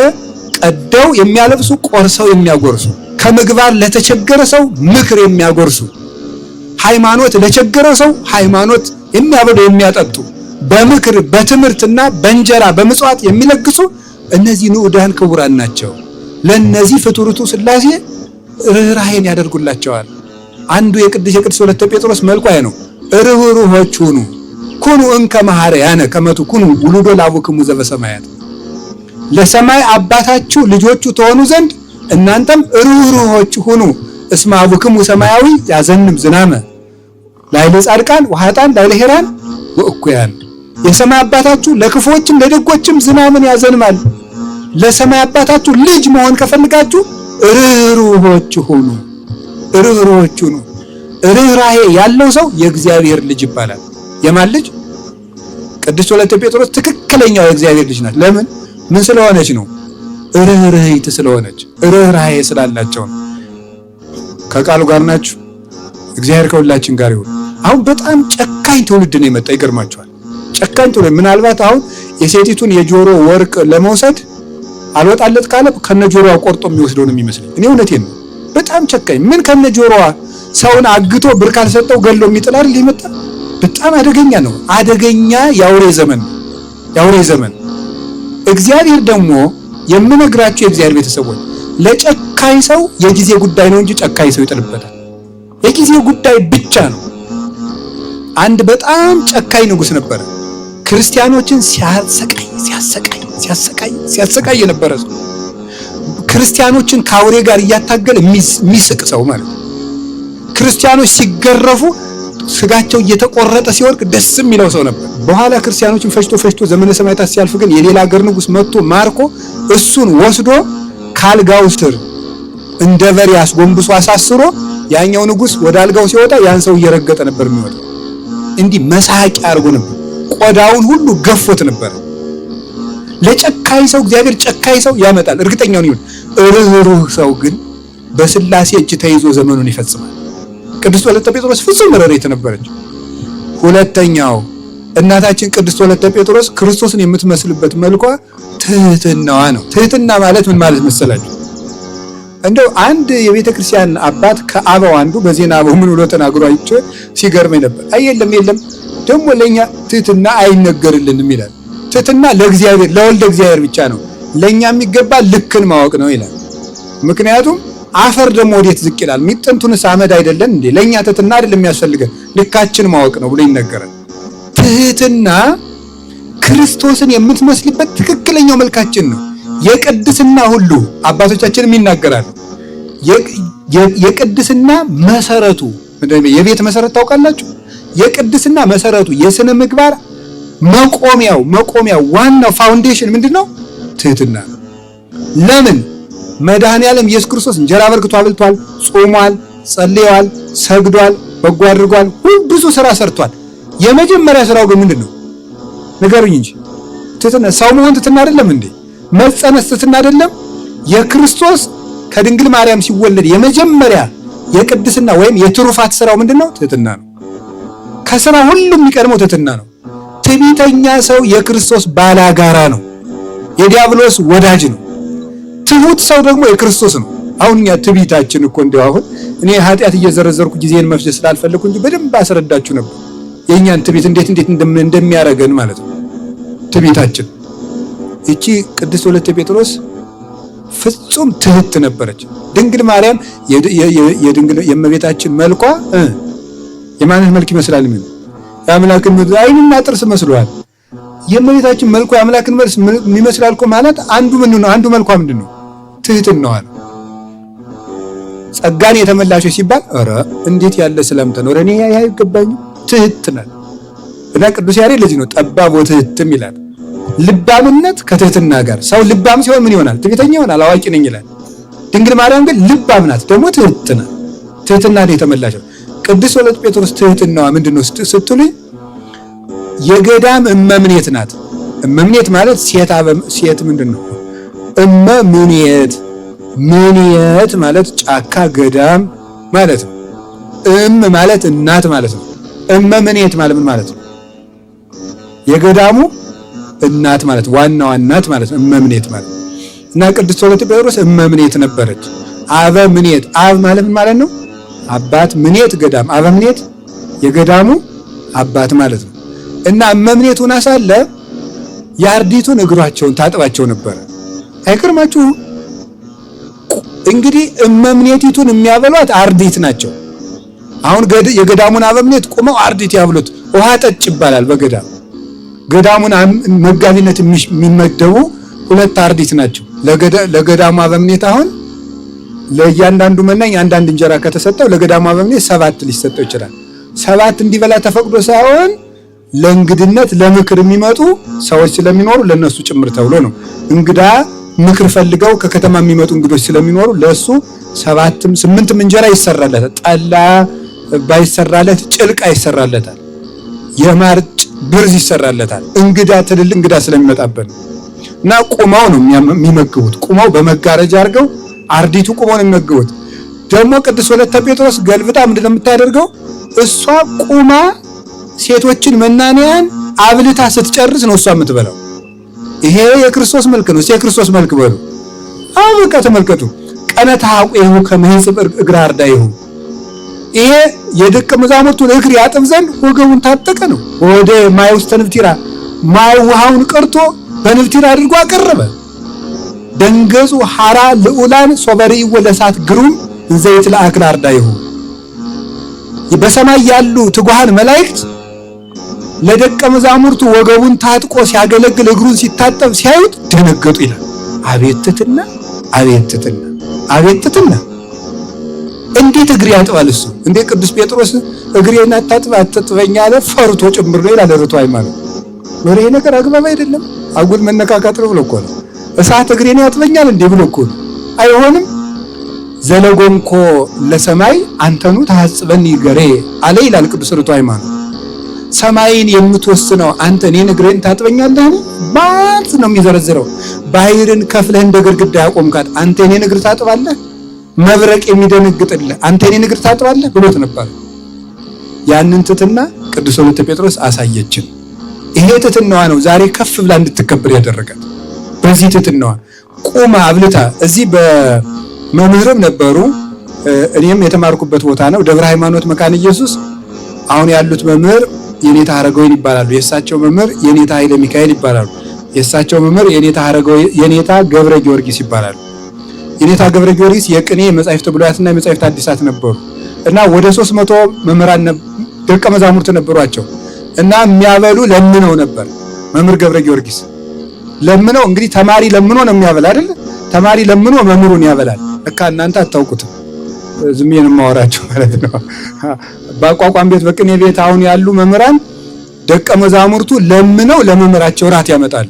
ቀደው የሚያለብሱ፣ ቆርሰው የሚያጎርሱ፣ ከምግባር ለተቸገረ ሰው ምክር የሚያጎርሱ፣ ሃይማኖት ለቸገረ ሰው ሃይማኖት የሚያበሉ የሚያጠጡ፣ በምክር በትምህርትና በእንጀራ በምጽዋት የሚለግሱ እነዚህ ንዑዳን ክቡራን ናቸው። ለነዚህ ፍቱርቱ ሥላሴ ርኅራኄን ያደርጉላቸዋል። አንዱ የቅድስት ወለተ ጴጥሮስ መልኳ ነው። ርኅሩኆች ሁኑ ኩኑ እንከ መሐረያነ ከመ ትኩኑ ውሉደ ለአቡክሙ ዘበሰማያት። ለሰማይ አባታችሁ ልጆቹ ተሆኑ ዘንድ እናንተም ርኅሩኆች ሁኑ። እስመ አቡክሙ ሰማያዊ ያዘንም ዝናመ ላዕለ ጻድቃን ወኃጥአን ላዕለ ሄራን ወእኩያን። የሰማይ አባታችሁ ለክፉዎችም ለደጎችም ዝናምን ያዘንማል። ለሰማይ አባታችሁ ልጅ መሆን ከፈልጋችሁ ርኅሩኆች ሁኑ፣ ርኅሩኆች ሁኑ። ርኅራኄ ያለው ሰው የእግዚአብሔር ልጅ ይባላል። የማን ልጅ? ቅድስት ወለተ ጴጥሮስ ትክክለኛው የእግዚአብሔር ልጅ ናት። ለምን? ምን ስለሆነች ነው? ርኅርኅት ስለሆነች፣ ርኅራኄ ስላላቸው ነው። ከቃሉ ጋር ናችሁ? እግዚአብሔር ከሁላችን ጋር ይሁን። አሁን በጣም ጨካኝ ትውልድ ነው የመጣ። ይገርማችኋል። ጨካኝ ትውልድ ምናልባት አሁን የሴቲቱን የጆሮ ወርቅ ለመውሰድ አልወጣለት ካለ ከነጆሮዋ ቆርጦ የሚወስደው ነው የሚመስለኝ። እኔ እውነቴን ነው። በጣም ጨካኝ ምን ከነጆሮዋ ሰውን አግቶ ብር ካልሰጠው ገሎ የሚጥል አይደል ይመጣ። በጣም አደገኛ ነው። አደገኛ የአውሬ ዘመን ነው። የአውሬ ዘመን። እግዚአብሔር ደግሞ የምነግራችሁ የእግዚአብሔር ቤተሰቦች ለጨካኝ ሰው የጊዜ ጉዳይ ነው እንጂ ጨካኝ ሰው ይጥልበታል። የጊዜ ጉዳይ ብቻ ነው። አንድ በጣም ጨካኝ ንጉሥ ነበረ። ክርስቲያኖችን ሲያሰቃይ የነበረ ሰው፣ ክርስቲያኖችን ከአውሬ ጋር እያታገለ የሚስቅ ሰው ማለት ነው። ክርስቲያኖች ሲገረፉ ስጋቸው እየተቆረጠ ሲወርቅ ደስ የሚለው ሰው ነበር። በኋላ ክርስቲያኖችን ፈጅቶ ዘመነ ሰማዕታት ሲያልፍ ግን የሌላ ሀገር ንጉሥ መጥቶ ማርኮ እሱን ወስዶ ካልጋው ስር እንደ በሬ አስጎንብሶ አሳስሮ ያኛው ንጉሥ ወደ አልጋው ሲወጣ ያን ሰው እየረገጠ ነበር የሚወጣው። እንዲህ መሳቂያ አድርጎ ነበር። ቆዳውን ሁሉ ገፎት ነበር። ለጨካኝ ሰው እግዚአብሔር ጨካኝ ሰው ያመጣል። እርግጠኛው ነው። ርኅሩህ ሰው ግን በሥላሴ እጅ ተይዞ ዘመኑን ይፈጽማል። ቅድስት ወለተ ጴጥሮስ ፍጹም ርኅሩህት ነበረች። ሁለተኛው እናታችን ቅድስት ወለተ ጴጥሮስ ክርስቶስን የምትመስልበት መልኳ ትህትናዋ ነው። ትህትና ማለት ምን ማለት መሰላችሁ? እንደው አንድ የቤተ ክርስቲያን አባት ከአበው አንዱ በዜና አበው ምን ብሎ ተናግሮ አይቼ ሲገርመኝ ነበር። የለም ደግሞ ለኛ ትህትና አይነገርልንም ይላል። ትህትና ለእግዚአብሔር ለወልደ እግዚአብሔር ብቻ ነው። ለኛ የሚገባ ልክን ማወቅ ነው ይላል። ምክንያቱም አፈር ደግሞ ወዴት ዝቅ ይላል? ሚጥንቱንስ አመድ አይደለን እንዴ? ለኛ ትህትና አይደለም የሚያስፈልገን ልካችን ማወቅ ነው ብሎ ይነገራል። ትህትና ክርስቶስን የምትመስልበት ትክክለኛው መልካችን ነው። የቅድስና ሁሉ አባቶቻችንም ይናገራሉ። የቅድስና መሰረቱ የቤት መሰረት ታውቃላችሁ? የቅድስና መሰረቱ የሥነ ምግባር መቆሚያው ዋናው ፋውንዴሽን ምንድነው? ትህትና ነው። ለምን? መድኃኔዓለም ኢየሱስ ክርስቶስ እንጀራ በርክቶ አብልቷል፣ ጾሟል፣ ጸልየዋል፣ ሰግዷል፣ በጎ አድርጓል፣ ብዙ ስራ ሰርቷል። የመጀመሪያ ስራው ግን ምንድነው? ንገሩኝ እንጂ ትህትና። ሰው መሆን ትህትና አይደለም እንዴ? መጸነስ ትህትና አይደለም? የክርስቶስ ከድንግል ማርያም ሲወለድ የመጀመሪያ የቅድስና ወይም የትሩፋት ስራው ምንድነው? ትህትና ነው። ከስራ ሁሉም የሚቀድመው ትህትና ነው። ትዕቢተኛ ሰው የክርስቶስ ባላጋራ ነው፣ የዲያብሎስ ወዳጅ ነው። ትሁት ሰው ደግሞ የክርስቶስ ነው። አሁን እኛ ትዕቢታችን እኮ እንደው አሁን እኔ ኃጢአት እየዘረዘርኩ ጊዜን መፍጀት ስላልፈለኩ እንጂ በደንብ አስረዳችሁ ነበር የእኛን ትዕቢት እንዴት እንደሚያረገን ማለት ነው። ትዕቢታችን እቺ ቅድስት ወለተ ጴጥሮስ ፍጹም ትህት ነበረች። ድንግል ማርያም የድንግል የእመቤታችን መልኳ የማንን መልክ ይመስላል? ምን የአምላክን ዓይንና ጥርስ መስሏል። የእመቤታችን መልኳ የአምላክን መልስ የሚመስላል እኮ ማለት አንዱ ምንድን ነው? አንዱ መልኳ ምንድን ነው? ትህትናዋ ነው። ጸጋን የተመላሽ ሲባል ኧረ እንዴት ያለ ሰላምታ ነው! እኔ አይገባኝም። ትህት ናት እና ቅዱስ ያሬድ ለዚህ ነው ጠባብ ወትህትም ይላል። ልባምነት ከትህትና ጋር። ሰው ልባም ሲሆን ምን ይሆናል? ትዕቢተኛ ይሆናል፣ አዋቂ ነኝ ይላል። ድንግል ማርያም ግን ልባም ናት፣ ደግሞ ትህት ናት። ትህትና የተመላሽ ነው። ቅድስት ወለተ ጴጥሮስ ትህትናዋ ምንድነው ስትሉኝ፣ የገዳም እመምኔት ናት። እመምኔት ማለት ሴት ምንድነው? እመምኔት ምንየት ማለት ጫካ ገዳም ማለት ነው። ማለት እናት ማለት ነው። እመምኔት ማለት ምን ማለት ነው? የገዳሙ እናት ማለት ዋናዋ እናት ማለት ነው። እመምኔት ማለት እና ቅድስት ወለተ ጴጥሮስ እመምኔት ነበረች። አበምኔት አብ ማለት ምን ማለት ነው? አባት። ምኔት ገዳም። አበምኔት የገዳሙ አባት ማለት ነው። እና እመምኔት ሆና ሳለ የአርዲቱን እግሯቸውን ታጥባቸው ነበር። አይገርማችሁ? እንግዲህ እመምኔቲቱን የሚያበሏት አርዲት ናቸው። አሁን የገዳሙን አበምኔት ቁመው አርዲት ያብሉት ውሃ ጠጭ ይባላል። በገዳም ገዳሙን መጋቢነት የሚመደቡ ሁለት አርዲት ናቸው። ለገዳሙ አበምኔት አሁን ለእያንዳንዱ መናኝ አንዳንድ እንጀራ ከተሰጠው ለገዳሙ አበምኔት 7 ሊሰጠው ይችላል። 7 እንዲበላ ተፈቅዶ ሳይሆን ለእንግድነት ለምክር የሚመጡ ሰዎች ስለሚኖሩ ለነሱ ጭምር ተብሎ ነው። እንግዳ ምክር ፈልገው ከከተማ የሚመጡ እንግዶች ስለሚኖሩ ለሱ 7ም 8ም እንጀራ ይሰራለታል። ጠላ ባይሰራለት ጭልቃ ይሰራለታል። የማር ብርዝ ይሰራለታል። እንግዳ ትልል እንግዳ ስለሚመጣበት እና ቁማው ነው የሚመግቡት። ቁማው በመጋረጃ አድርገው አርዲቱ ቁማው ነው የሚመግቡት። ደግሞ ቅዱስ ወለተ ጴጥሮስ ገልብጣ ምንድነው የምታደርገው? እሷ ቁማ ሴቶችን መናንያን አብልታ ስትጨርስ ነው እሷ የምትበላው። ይሄ የክርስቶስ መልክ ነው። የክርስቶስ መልክ በሉ። በቃ ተመልከቱ። ቀነታቁ ይሁ ከመህጽብ እግር አርዳይሁ። ይሄ የደቀ መዛሙርቱን እግር ያጥብ ዘንድ ወገቡን ታጠቀ ነው። ወደ ማይ ውስጥ ንፍቲራ ማይ ውሃውን ቀርቶ በንፍቲራ አድርጎ አቀረበ። ደንገጹ ሐራ ልዑላን ሶበሪ ወለሳት ግሩም እንዘይት ለአክል አርዳይሁ። በሰማይ ያሉ ትጉሃን መላእክት ለደቀ መዛሙርቱ ወገቡን ታጥቆ ሲያገለግል እግሩን ሲታጠብ ሲያዩት ደነገጡ ይላል። አቤት ትሕትና፣ አቤት ትሕትና፣ አቤት ትሕትና! እንዴት እግር ያጥባል እሱ! እንዴ ቅዱስ ጴጥሮስ እግሬን አታጥበኝ አለ። ፈርቶ ጭምር ነው ይላል። ርቶ አይማለ ወሬ ነገር አግባብ አይደለም። አጉል መነካካት ነው ብሎ እኮ ነው። እሳት እግሬን ያጥበኛል እንዴ ብሎ እኮ ነው። አይሆንም። ዘለጎንኮ ለሰማይ አንተኑ ታጽበኒ ገሬ አለ ይላል ቅዱስ ርቶ አይማለ። ሰማይን የምትወስነው አንተ እኔን እግሬን ታጥበኛለህ ማለት ነው የሚዘረዝረው። ባህርን ከፍለህ እንደ ግድግዳ ያቆምካት አንተ እኔን እግር ታጥባለህ? መብረቅ የሚደነግጥልህ አንተ እኔን እግር ታጥባለህ ብሎት ነበር። ያንን ትሕትና ቅዱስ ወለተ ጴጥሮስ አሳየችን። ይሄ ትሕትናዋ ነው ዛሬ ከፍ ብላ እንድትከበር ያደረጋት። በዚህ ትሕትናዋ ቁማ አብልታ። እዚህ በመምህርም ነበሩ፣ እኔም የተማርኩበት ቦታ ነው። ደብረ ሃይማኖት መካነ ኢየሱስ አሁን ያሉት መምህር የኔታ ሀረገወይን ይባላሉ። የእሳቸው መምህር የኔታ ኃይለ ሚካኤል ይባላሉ። የእሳቸው መምህር የኔታ ገብረ ጊዮርጊስ ይባላሉ። የኔታ ገብረ ጊዮርጊስ የቅኔ የመጻሕፍት ብሉያትና የመጻሕፍት አዲሳት ነበሩ እና ወደ 300 መምህራን ደቀ መዛሙርት ነበሯቸው እና የሚያበሉ ለምነው ነበር። መምህር ገብረ ጊዮርጊስ ለምነው፣ እንግዲህ ተማሪ ለምኖ ነው የሚያበላ አይደል? ተማሪ ለምኖ መምህሩን ያበላል። ለካ እናንተ አታውቁትም። ዝም ብዬ ነው የማወራቸው ማለት ነው። በአቋቋም ቤት በቅኔ ቤት አሁን ያሉ መምህራን ደቀ መዛሙርቱ ለምነው ለመምህራቸው ራት ያመጣሉ።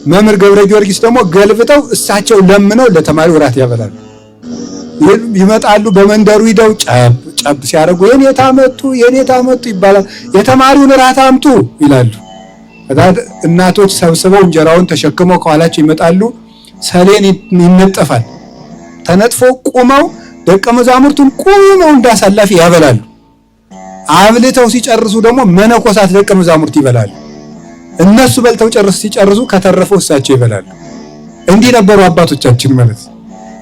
መምህር ገብረ ጊዮርጊስ ደግሞ ገልብጠው እሳቸው ለምነው ለተማሪው ራት ያበላሉ። ይመጣሉ። በመንደሩ ሂደው ጨብ ሲያደርጉ የኔታ መጡ ይባላል። የተማሪውን ራት አምጡ ይላሉ። እናቶች ሰብስበው እንጀራውን ተሸክመው ከኋላቸው ይመጣሉ። ሰሌን ይነጠፋል። ተነጥፎ ቁመው ደቀ መዛሙርቱን ቁመው እንዳሳላፊ ያበላሉ። አብልተው ሲጨርሱ ደግሞ መነኮሳት ደቀ መዛሙርት ይበላሉ። እነሱ በልተው ሲጨርሱ ከተረፈው እሳቸው ይበላሉ። እንዲህ ነበሩ አባቶቻችን ማለት።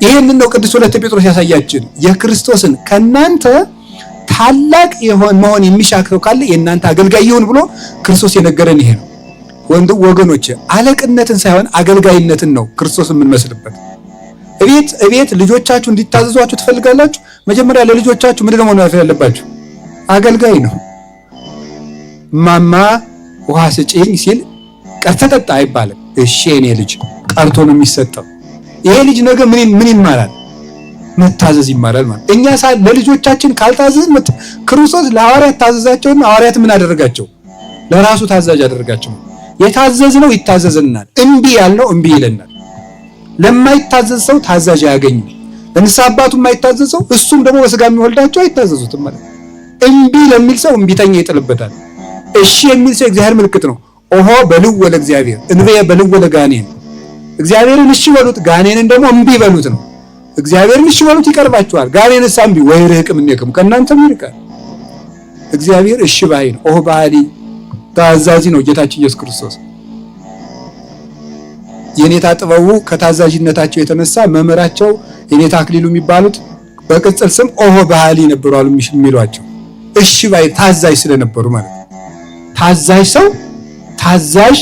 ይሄንን ነው ቅዱስ ወለተ ጴጥሮስ ያሳያችን። የክርስቶስን ከናንተ ታላቅ መሆን የሚሻክረው ካለ የእናንተ አገልጋይ ይሁን ብሎ ክርስቶስ የነገረን ይሄ ነው። ወገኖች አለቅነትን ሳይሆን አገልጋይነትን ነው ክርስቶስ የምንመስልበት። እቤት ልጆቻችሁ እንዲታዘዟችሁ ትፈልጋላችሁ? መጀመሪያ ለልጆቻችሁ ምንድነው መሆን ያለባችሁ? አገልጋይ ነው። ማማ ውሃ ስጪኝ ሲል ቀርተህ ጠጣ አይባልም። እሺ የኔ ልጅ ቀርቶ ነው የሚሰጠው። ይሄ ልጅ ነገ ምን ይማራል? መታዘዝ ይማራል ማለት። እኛ ለልጆቻችን ካልታዘዝን ክርስቶስ ለሐዋርያት ታዘዛቸውና ሐዋርያት ምን አደረጋቸው? ለራሱ ታዛዥ አደረጋቸው። የታዘዝነው ይታዘዝናል፣ እምቢ ያልነው እምቢ ይለናል። ለማይታዘዝ ሰው ታዛዥ አያገኝም። ለንስሐ አባቱ የማይታዘዝ ሰው እሱም ደግሞ በስጋ የሚወልዳቸው አይታዘዙትም ማለት። እምቢ ለሚል ሰው እምቢተኛ ይጥልበታል። እሺ የሚል ሰው እግዚአብሔር ምልክት ነው። ኦሆ በልው ወለ እግዚአብሔር እንበየ በልው ወለ ጋኔን። እግዚአብሔርን እሺ በሉት፣ ጋኔንን ደግሞ እምቢ በሉት ነው። እግዚአብሔርን እሺ በሉት ይቀርባችኋል፣ ጋኔንስ እምቢ ወይ ርህቅም እንከም ከእናንተም ይርቃል። እግዚአብሔር እሺ ባይ ነው። ኦሆ ባሊ ታዛዥ ነው ጌታችን ኢየሱስ ክርስቶስ። የኔታ ጥበቡ ከታዛዥነታቸው የተነሳ መምህራቸው የኔታ አክሊሉ የሚባሉት በቅጽል ስም ኦሆ ባህሊ ነበሩ አሉ የሚሏቸው። እሺ ባይ ታዛዥ ስለነበሩ ማለት ነው። ታዛዥ ሰው ታዛዥ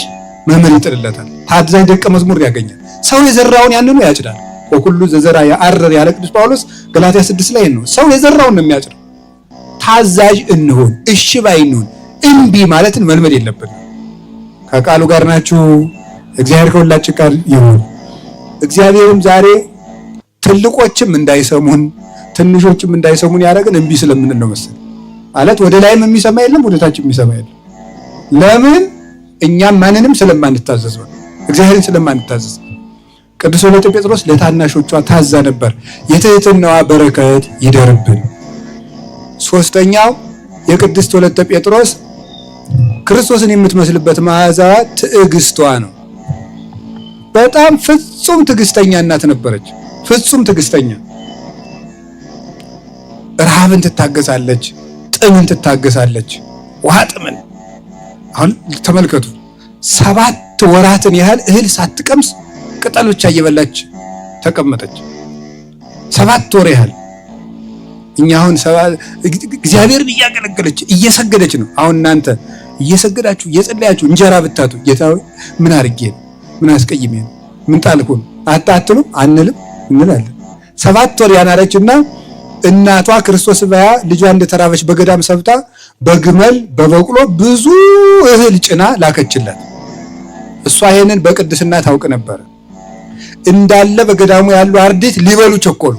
መምህር ይጥልለታል። ታዛዥ ደቀ መዝሙር ያገኛል። ሰው የዘራውን ያንኑ ያጭዳል። ወኩሉ ዘዘራ ያአረር ያለ ቅዱስ ጳውሎስ ገላትያ 6 ላይ ነው። ሰው የዘራውን ነው የሚያጭደው። ታዛዥ እንሁን፣ እሺ ባይ እንሁን። እምቢ ማለትን መልመድ የለብንም። ከቃሉ ጋር ናችሁ። እግዚአብሔር ከሁላችን ጋር ይሁን። እግዚአብሔርም ዛሬ ትልቆችም እንዳይሰሙን ትንሾችም እንዳይሰሙን ያደረግን እምቢ ስለምንል ነው መሰለኝ። ማለት ወደ ላይም የሚሰማ የለም ወደ ታችም የሚሰማ የለም። ለምን? እኛም ማንንም ስለማንታዘዝ ነው፣ እግዚአብሔርን ስለማንታዘዝ። ቅዱስ ወለተ ጴጥሮስ ለታናሾቿ ታዛ ነበር። የትህትናዋ በረከት ይደርብን። ሶስተኛው የቅድስት ወለተ ጴጥሮስ ክርስቶስን የምትመስልበት መዓዛዋ ትዕግስቷ ነው። በጣም ፍጹም ትዕግስተኛ እናት ነበረች። ፍጹም ትዕግስተኛ፣ ረሃብን ትታገሳለች፣ ጥምን ትታገሳለች። ውሃ ጥምን። አሁን ተመልከቱ፣ 7 ወራትን ያህል እህል ሳትቀምስ ቅጠል ብቻ እየበላች ተቀመጠች። 7 ወር ያህል። እኛ አሁን እግዚአብሔርን እያገለገለች እየሰገደች ነው። አሁን እናንተ እየሰገዳችሁ እየጸለያችሁ እንጀራ ብታጡ ጌታ ምን አድርጌ ነው? ምን አስቀይሜ ነው? ምን ጣልኩ ነው? አታትሉም? አንልም እንላለን። 7 ወር ያናረችና እናቷ ክርስቶስ ባያ ልጇ እንደተራበች በገዳም ሰብታ በግመል በበቅሎ ብዙ እህል ጭና ላከችላት። እሷ ይሄንን በቅድስና ታውቅ ነበር። እንዳለ በገዳሙ ያሉ አርድእት ሊበሉ ቸኮሉ።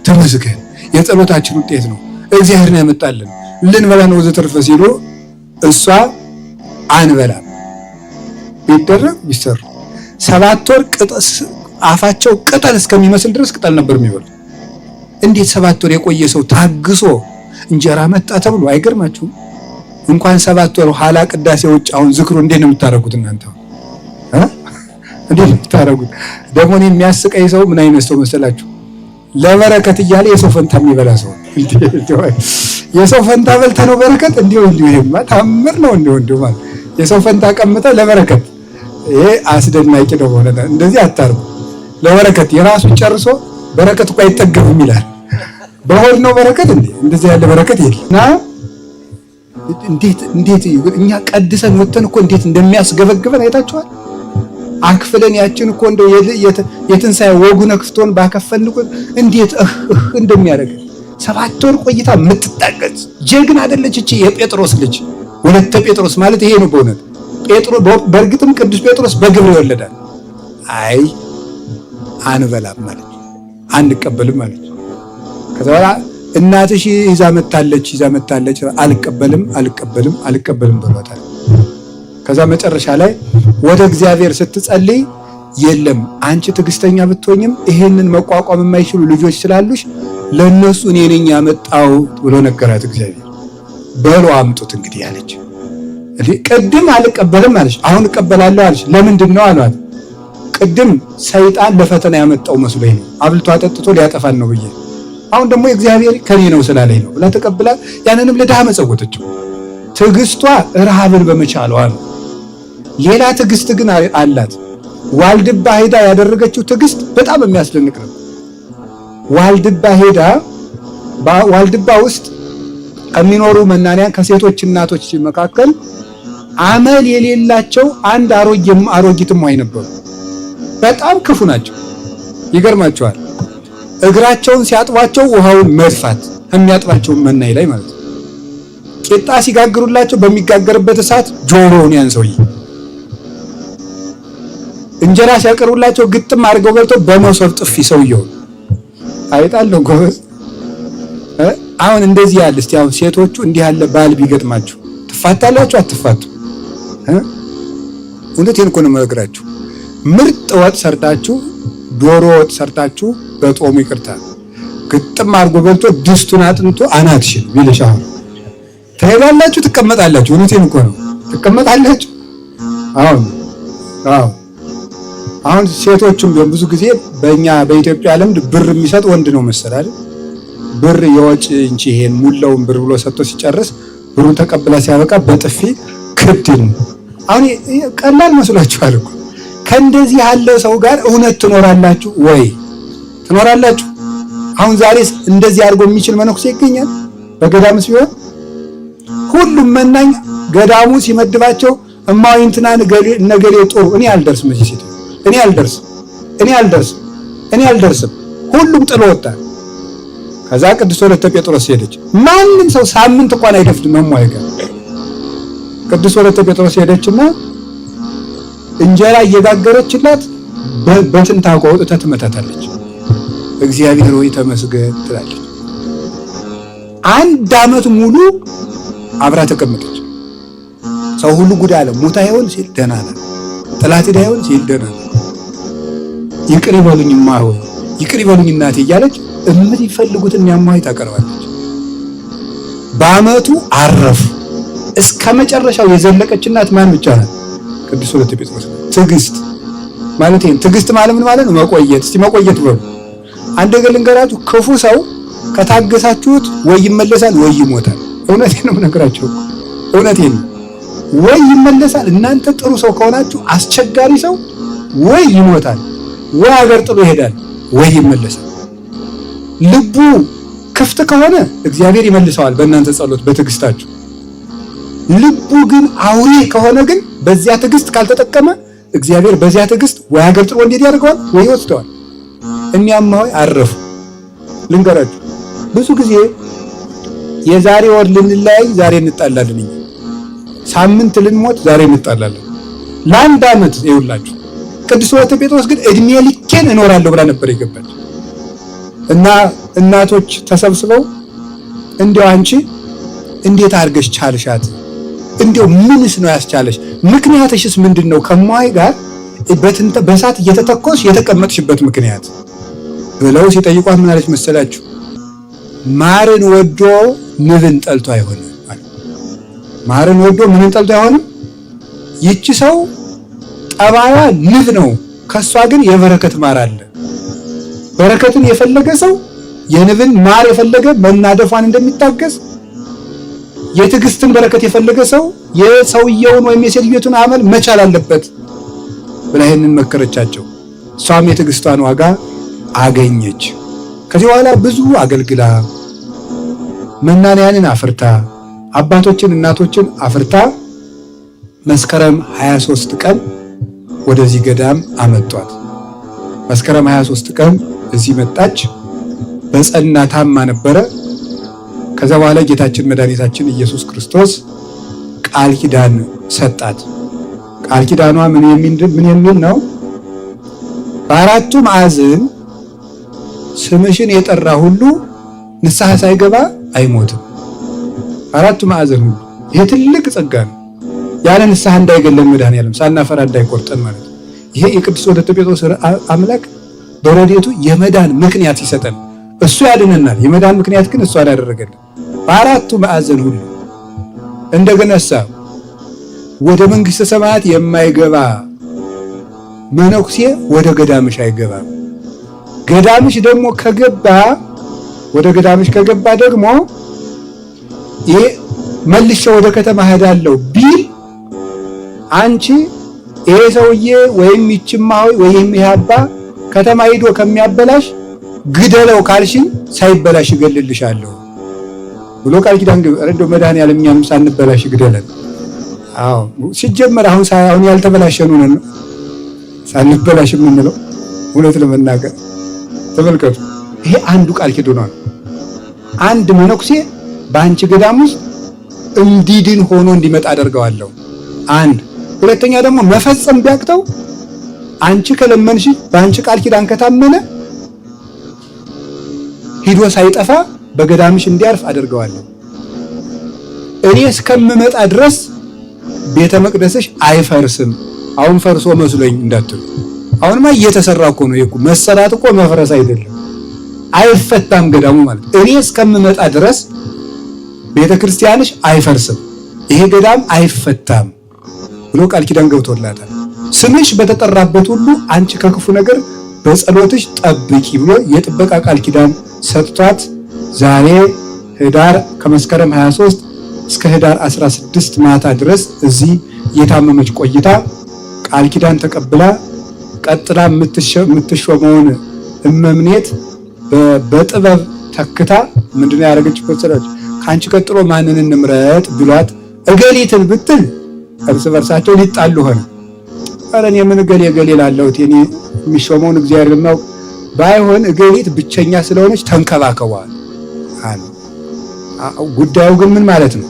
ተመስገን፣ የጸሎታችን ውጤት ነው፣ እግዚአብሔርን ያመጣልን፣ ልንበላ ነው ወዘተርፈ ሲሉ እሷ አንበላም ቢደረግ ቢሰሩ 7 ወር አፋቸው ቅጠል እስከሚመስል ድረስ ቅጠል ነበር የሚበሉ። እንዴት 7 ወር የቆየ ሰው ታግሶ እንጀራ መጣ ተብሎ አይገርማችሁም? እንኳን 7 ወር ኋላ ቅዳሴ ውጭ አሁን ዝክሩ እንዴት ነው የምታረጉት እናንተ? እንዴት ነው የምታረጉት? ደግሞ እኔ የሚያስቀኝ ሰው ምን አይነት ሰው መሰላችሁ? ለበረከት እያለ የሰው ፈንታ የሚበላ ሰው። የሰው ፈንታ በልተ ነው በረከት? እንዲሁ ይሄማ ታምር ነው። እንዲሁ ማለት የሰው ፈንታ ቀምጠ ለበረከት፣ ይሄ አስደናቂ ነው። ሆነ እንደዚህ አታርጉ። ለበረከት የራሱን ጨርሶ በረከት እኮ አይጠገብም ይላል። በሆድ ነው በረከት እንዴ? እንደዚህ ያለ በረከት የለምና እንዴት እኛ ቀድሰን ወተን እኮ እንዴት እንደሚያስገበግበን አይታችኋል። አክፍለን ያችን እኮ እንደው የትንሳኤ ወጉነ ክፍቶን ባከፈልን እኮ እንዴት እንደሚያደርግ 7 ወር ቆይታ የምትጣገዝ ጀግና አይደለች እቺ የጴጥሮስ ልጅ ወለተ ጴጥሮስ ማለት ይሄ ነው በእውነት ጴጥሮስ። በእርግጥም ቅዱስ ጴጥሮስ በግብር ይወለዳል። አይ አንበላም ማለት አንቀበልም ማለት። ከዛ በኋላ እናትሽ ይዛ መጣለች አልቀበልም ብሏታል። ከዛ መጨረሻ ላይ ወደ እግዚአብሔር ስትጸልይ የለም አንቺ ትዕግስተኛ ብትሆኝም ይሄንን መቋቋም የማይችሉ ልጆች ስላሉሽ ለነሱ እኔ ነኝ ያመጣው ብሎ ነገራት እግዚአብሔር። በሉ አምጡት እንግዲህ አለች። ቅድም አልቀበልም አለች፣ አሁን እቀበላለሁ አለች። ለምንድን ነው አሏት። ቅድም ሰይጣን ለፈተና ያመጣው መስሎኝ ነው፣ አብልቶ አጠጥቶ ሊያጠፋን ነው ብዬ፣ አሁን ደግሞ እግዚአብሔር ከኔ ነው ስላለኝ ነው ብላ ተቀብላ ያንንም ለድሃ መጸወተችው። ትዕግስቷ ረሃብን በመቻሏ ነው። ሌላ ትዕግስት ግን አላት። ዋልድባ ሄዳ ያደረገችው ትዕግስት በጣም የሚያስደንቅ ነው። ዋልድባ ውስጥ ከሚኖሩ መናንያን ከሴቶች እናቶች መካከል አመል የሌላቸው አንድ አሮጊትም ነበሩ። በጣም ክፉ ናቸው። ይገርማቸዋል። እግራቸውን ሲያጥቧቸው ውሃውን መድፋት የሚያጥባቸው መናይ ላይ ማለት ነው። ቂጣ ሲጋግሩላቸው በሚጋገርበት እሳት ጆሮውን ያንሰውይ። እንጀራ ሲያቀርቡላቸው ግጥም አድርገው በልተው በመሶብ ጥፊ ሰውየው አይጣለው ጎበዝ። አሁን እንደዚህ ያለ እስቲ አሁን ሴቶቹ እንዲህ ያለ ባል ቢገጥማችሁ ትፋታላችሁ አትፋቱ? እውነቴን እኮ ነው የምነግራችሁ። ምርጥ ወጥ ሰርታችሁ ዶሮ ወጥ ሰርታችሁ በጦሙ ይቅርታ ግጥም አድርጎ በልቶ ድስቱን አጥንቶ አናትሽን ቢልሽ አሁን ትሄዳላችሁ ትቀመጣላችሁ? እውነቴን እኮ ነው ትቀመጣላችሁ። አሁን ሴቶቹም ቢሆን ብዙ ጊዜ በእኛ በኢትዮጵያ ልምድ ብር የሚሰጥ ወንድ ነው መሰላል። ብር የወጭ እንጂ ይሄን ሙላውን ብር ብሎ ሰጥቶ ሲጨርስ ብሩን ተቀብላ ሲያበቃ በጥፊ ክድን። አሁን ቀላል መስሏችኋል እኮ። ከእንደዚህ ያለው ሰው ጋር እውነት ትኖራላችሁ ወይ? ትኖራላችሁ? አሁን ዛሬስ እንደዚህ አድርጎ የሚችል መነኩሴ ይገኛል በገዳምስ ቢሆን? ሁሉም መናኝ ገዳሙ ሲመድባቸው እማዊ እንትና ነገሌ ጥሩ፣ እኔ አልደርስም፣ እዚህ ሴት እኔ አልደርስም፣ ሁሉም ጥሎ ወጣ። ከዛ ቅድስት ወለተ ጴጥሮስ ሄደች። ማንም ሰው ሳምንት እንኳን አይደፍድም መሟይቀ ቅድስት ወለተ ጴጥሮስ ሄደችና እንጀራ እየጋገረችላት በትንታቋ ወጥታ ትመታታለች። እግዚአብሔር ሆይ ተመስገን ትላለች። 1 ዓመት ሙሉ አብራ ተቀመጠች። ሰው ሁሉ ጉድ አለ። ሞታ ይሆን ሲል ደህና ናት፣ ጥላት ሄዳ ይሆን ሲል ደህና ናት። ይቅር ይበሉኝ እማሆይ፣ ይቅር ይበሉኝ እናቴ እያለች የምትፈልጉትን እማሆይ ታቀርባለች። በዓመቱ አረፉ። እስከ መጨረሻው የዘለቀች እናት ማን ብቻ ናት? ቅዱስ ወለተ ጴጥሮስ። ትዕግስት ማለት ይሄን ትዕግስት ማለት ምን ማለት ነው? መቆየት። እስቲ መቆየት በሉ። አንድ ነገር ልንገራችሁ፣ ክፉ ሰው ከታገሳችሁት ወይ ይመለሳል ወይ ይሞታል። እውነቴን ነው የምነግራችሁ፣ እውነቴን ነው። ወይ ይመለሳል። እናንተ ጥሩ ሰው ከሆናችሁ አስቸጋሪ ሰው ወይ ይሞታል ወይ አገር ጥሎ ይሄዳል ወይ ይመለሳል። ልቡ ክፍት ከሆነ እግዚአብሔር ይመልሰዋል በእናንተ ጸሎት በትዕግስታችሁ። ልቡ ግን አውሬ ከሆነ ግን በዚያ ትዕግስት ካልተጠቀመ እግዚአብሔር በዚያ ትዕግስት ወይ አገር ጥሎ እንዴት ያደርገዋል ወይ ይወስደዋል። እማሆይ አረፉ። ልንገራችሁ፣ ብዙ ጊዜ የዛሬ ወር ልንለያይ ዛሬ እንጣላለን። ሳምንት ልንሞት ዛሬ እንጣላለን። ለአንድ ዓመት ይውላችሁ። ቅዱስ ወለተ ጴጥሮስ ግን እድሜ ልኬን እኖራለሁ ብላ ነበር የገባች እና እናቶች ተሰብስበው እንዲያው አንቺ እንዴት አድርገሽ ቻልሻት? እንዲያው ምንስ ነው ያስቻለሽ? ምክንያትሽስ ምንድነው? ከማይ ጋር በሳት እየተተኮስ የተቀመጥሽበት ምክንያት ብለው ሲጠይቋት ምን አለች መሰላችሁ? ማርን ወዶ ንብን ጠልቶ አይሆንም። ማርን ወዶ ምንን ጠልቶ አይሆንም። ይቺ ሰው ጠባያ ንብ ነው፣ ከሷ ግን የበረከት ማር አለ። በረከትን የፈለገ ሰው የንብን ማር የፈለገ መናደፏን እንደሚታገስ፣ የትዕግስትን በረከት የፈለገ ሰው የሰውየውን ወይም የሴትዮቱን አመል መቻል አለበት ብላ ይሄንን መከረቻቸው። እሷም የትዕግስቷን ዋጋ አገኘች። ከዚህ በኋላ ብዙ አገልግላ መናንያንን አፍርታ አባቶችን እናቶችን አፍርታ መስከረም 23 ቀን ወደዚህ ገዳም አመጧት። መስከረም 23 ቀን እዚህ መጣች። በጸና ታማ ነበረ። ከዛ በኋላ ጌታችን መድኃኒታችን ኢየሱስ ክርስቶስ ቃል ኪዳን ሰጣት። ቃል ኪዳኗ ምን የሚል ነው? በአራቱ ማዕዘን ስምሽን የጠራ ሁሉ ንስሐ ሳይገባ አይሞትም። አራቱ ማዕዘን ሁሉ። ይሄ ትልቅ ጸጋ ነው። ያለ ንስሐ እንዳይገለን መድኃኒዓለም ሳናፈራ እንዳይቆርጠን ማለት ነው። ይሄ የቅዱስ ወለተ ጴጥሮስ አምላክ በረድኤቱ የመዳን ምክንያት ይሰጠን። እሱ ያድነናል። የመዳን ምክንያት ግን እሱ አላደረገልን። በአራቱ ማዕዘን ሁሉ እንደገናሳ ወደ መንግሥተ ሰማያት የማይገባ መነኩሴ ወደ ገዳምሽ አይገባም። ገዳምሽ ደግሞ ከገባ ወደ ገዳምሽ ከገባ ደግሞ ይሄ መልሼ ወደ ከተማ ሄዳለሁ ቢል አንቺ ይሄ ሰውዬ ወይም ይችማው ወይም ይሄ አባ ከተማ ሄዶ ከሚያበላሽ ግደለው ካልሽኝ ሳይበላሽ እገልልሻለሁ ብሎ ቃል ኪዳን እንደው መድኃኒዓለም እኛንም ሳንበላሽ ግደለን። አዎ ሲጀመር አሁን ያልተበላሸኑ ነን ሳንበላሽ የምንለው እውነት ለመናገር ተመልከቱ። ይሄ አንዱ ቃል ኪዳኑ ነው። አንድ መነኩሴ በአንቺ ገዳም ውስጥ እንዲድን ሆኖ እንዲመጣ አደርገዋለሁ። አንድ ሁለተኛ ደግሞ መፈጸም ቢያቅተው አንቺ ከለመንሽ በአንቺ ቃል ኪዳን ከታመነ ሂዶ ሳይጠፋ በገዳምሽ እንዲያርፍ አደርገዋለሁ። እኔ እስከምመጣ ድረስ ቤተ መቅደስሽ አይፈርስም። አሁን ፈርሶ መስሎኝ እንዳትሉ፣ አሁንማ እየተሰራ እኮ ነው። ይሄ መሰራት እኮ መፍረስ አይደለም። አይፈታም ገዳሙ ማለት እኔ እስከምመጣ ድረስ ቤተ ክርስቲያንሽ አይፈርስም፣ ይሄ ገዳም አይፈታም ብሎ ቃል ኪዳን ገብቶላታል። ስምሽ በተጠራበት ሁሉ አንቺ ከክፉ ነገር በጸሎትሽ ጠብቂ ብሎ የጥበቃ ቃል ኪዳን ሰጥቷት ዛሬ ህዳር ከመስከረም 23 እስከ ህዳር 16 ማታ ድረስ እዚህ የታመመች ቆይታ ቃል ኪዳን ተቀብላ ቀጥላ የምትሾመውን እመምኔት በጥበብ ተክታ ምንድነው ያደረገችው? ከአንቺ ቀጥሎ ማንን እንምረጥ ብሏት እገሊትን ብትል እርስ በርሳቸው ሊጣሉ ሆነ። ኧረ እኔ ምን እገሌ ላለሁት እኔ የሚሾመውን እግዚአብሔር የሚያውቅ ባይሆን እገሊት ብቸኛ ስለሆነች ተንከባከቧል አለ። ጉዳዩ ግን ምን ማለት ነው?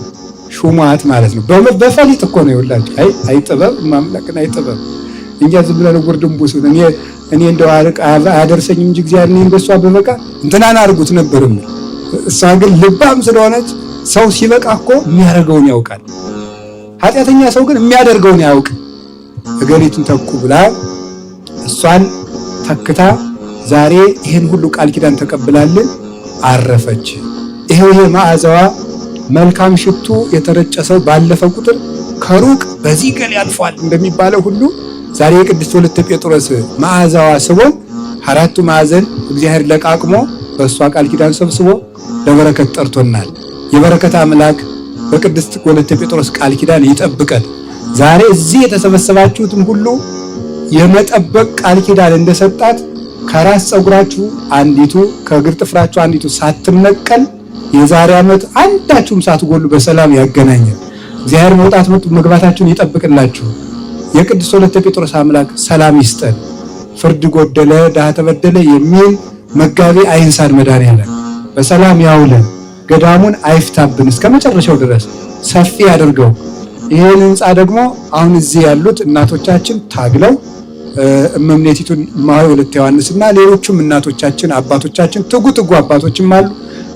ሹማት ማለት ነው። በፈሊጥ እኮ ነው ይውላችሁ። አይ ጥበብ ማምለክና አይ ጥበብ እኛ ዝም ብለን ጉርድምቡስ እኔ እንደው አያደርሰኝም እንጂ እግዚአብሔር እኔን በሷ በበቃ እንትናን አድርጉት ነበርም። እሷ ግን ልባም ስለሆነች ሰው ሲበቃ እኮ የሚያደርገውን ያውቃል። ኃጢአተኛ ሰው ግን የሚያደርገውን ያውቅ። እገሊትን ተኩ ብላ እሷን ተክታ ዛሬ ይህን ሁሉ ቃል ኪዳን ተቀብላልን አረፈች። ይሄው ይሄ መዓዛዋ መልካም ሽቱ የተረጨ ሰው ባለፈ ቁጥር ከሩቅ በዚህ ገል ያልፏል እንደሚባለው ሁሉ ዛሬ የቅድስት ወለተ ጴጥሮስ መዓዛዋ ስቦ አራቱ ማዕዘን እግዚአብሔር ለቃቅሞ በእሷ ቃል ኪዳን ሰብስቦ ለበረከት ጠርቶናል። የበረከት አምላክ በቅድስት ወለተ ጴጥሮስ ቃል ኪዳን ይጠብቀን። ዛሬ እዚህ የተሰበሰባችሁትም ሁሉ የመጠበቅ ቃል ኪዳን እንደሰጣት ከራስ ፀጉራችሁ አንዲቱ ከእግር ጥፍራችሁ አንዲቱ ሳትነቀል የዛሬ ዓመት አንዳችሁም ሳትጎሉ በሰላም ያገናኛል። እግዚአብሔር መውጣት መግባታችሁን ይጠብቅላችሁ። የቅድስት ወለተ ጴጥሮስ አምላክ ሰላም ይስጠን። ፍርድ ጎደለ ድሃ ተበደለ የሚል መጋቢ አይንሳን መድኃኔዓለም በሰላም ያውለን። ገዳሙን አይፍታብን እስከ መጨረሻው ድረስ ሰፊ ያድርገው። ይሄን ህንጻ ደግሞ አሁን እዚህ ያሉት እናቶቻችን ታግለው እመምኔቲቱን እማሆይ ወለተ ዮሐንስና ሌሎችም እናቶቻችን አባቶቻችን ትጉ አባቶችም አሉ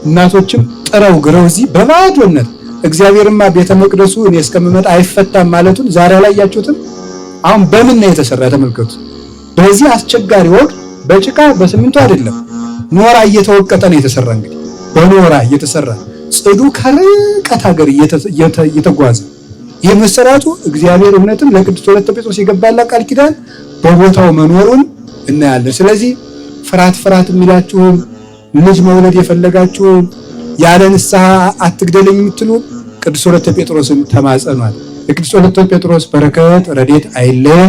እናቶችም ጥረው ግረው እዚህ በባዶነት እግዚአብሔርማ ቤተ መቅደሱ እኔ እስከምመጣ አይፈታም ማለቱን ዛሬ አላያችሁትም? አሁን በምን ነው የተሰራ ተመልከቱ። በዚህ አስቸጋሪ ወቅት በጭቃ በሲሚንቶ አይደለም ኖራ እየተወቀጠ ነው የተሰራ። እንግዲህ በኖራ እየተሰራ ጽዱ ከርቀት ሀገር እየተጓዘ የመሰራቱ እግዚአብሔር እውነትም ለቅድስት ወለተ ጴጥሮስ የገባላ ቃል ኪዳን በቦታው መኖሩን እናያለን። ስለዚህ ፍራት የሚላችሁም ልጅ መውለድ የፈለጋችሁም ያለ ንስሐ አትግደለኝ የምትሉ ቅድስት ወለተ ጴጥሮስን ተማጸኗል። የቅድስት ወለተ ጴጥሮስ በረከት ረድኤት አይለየን።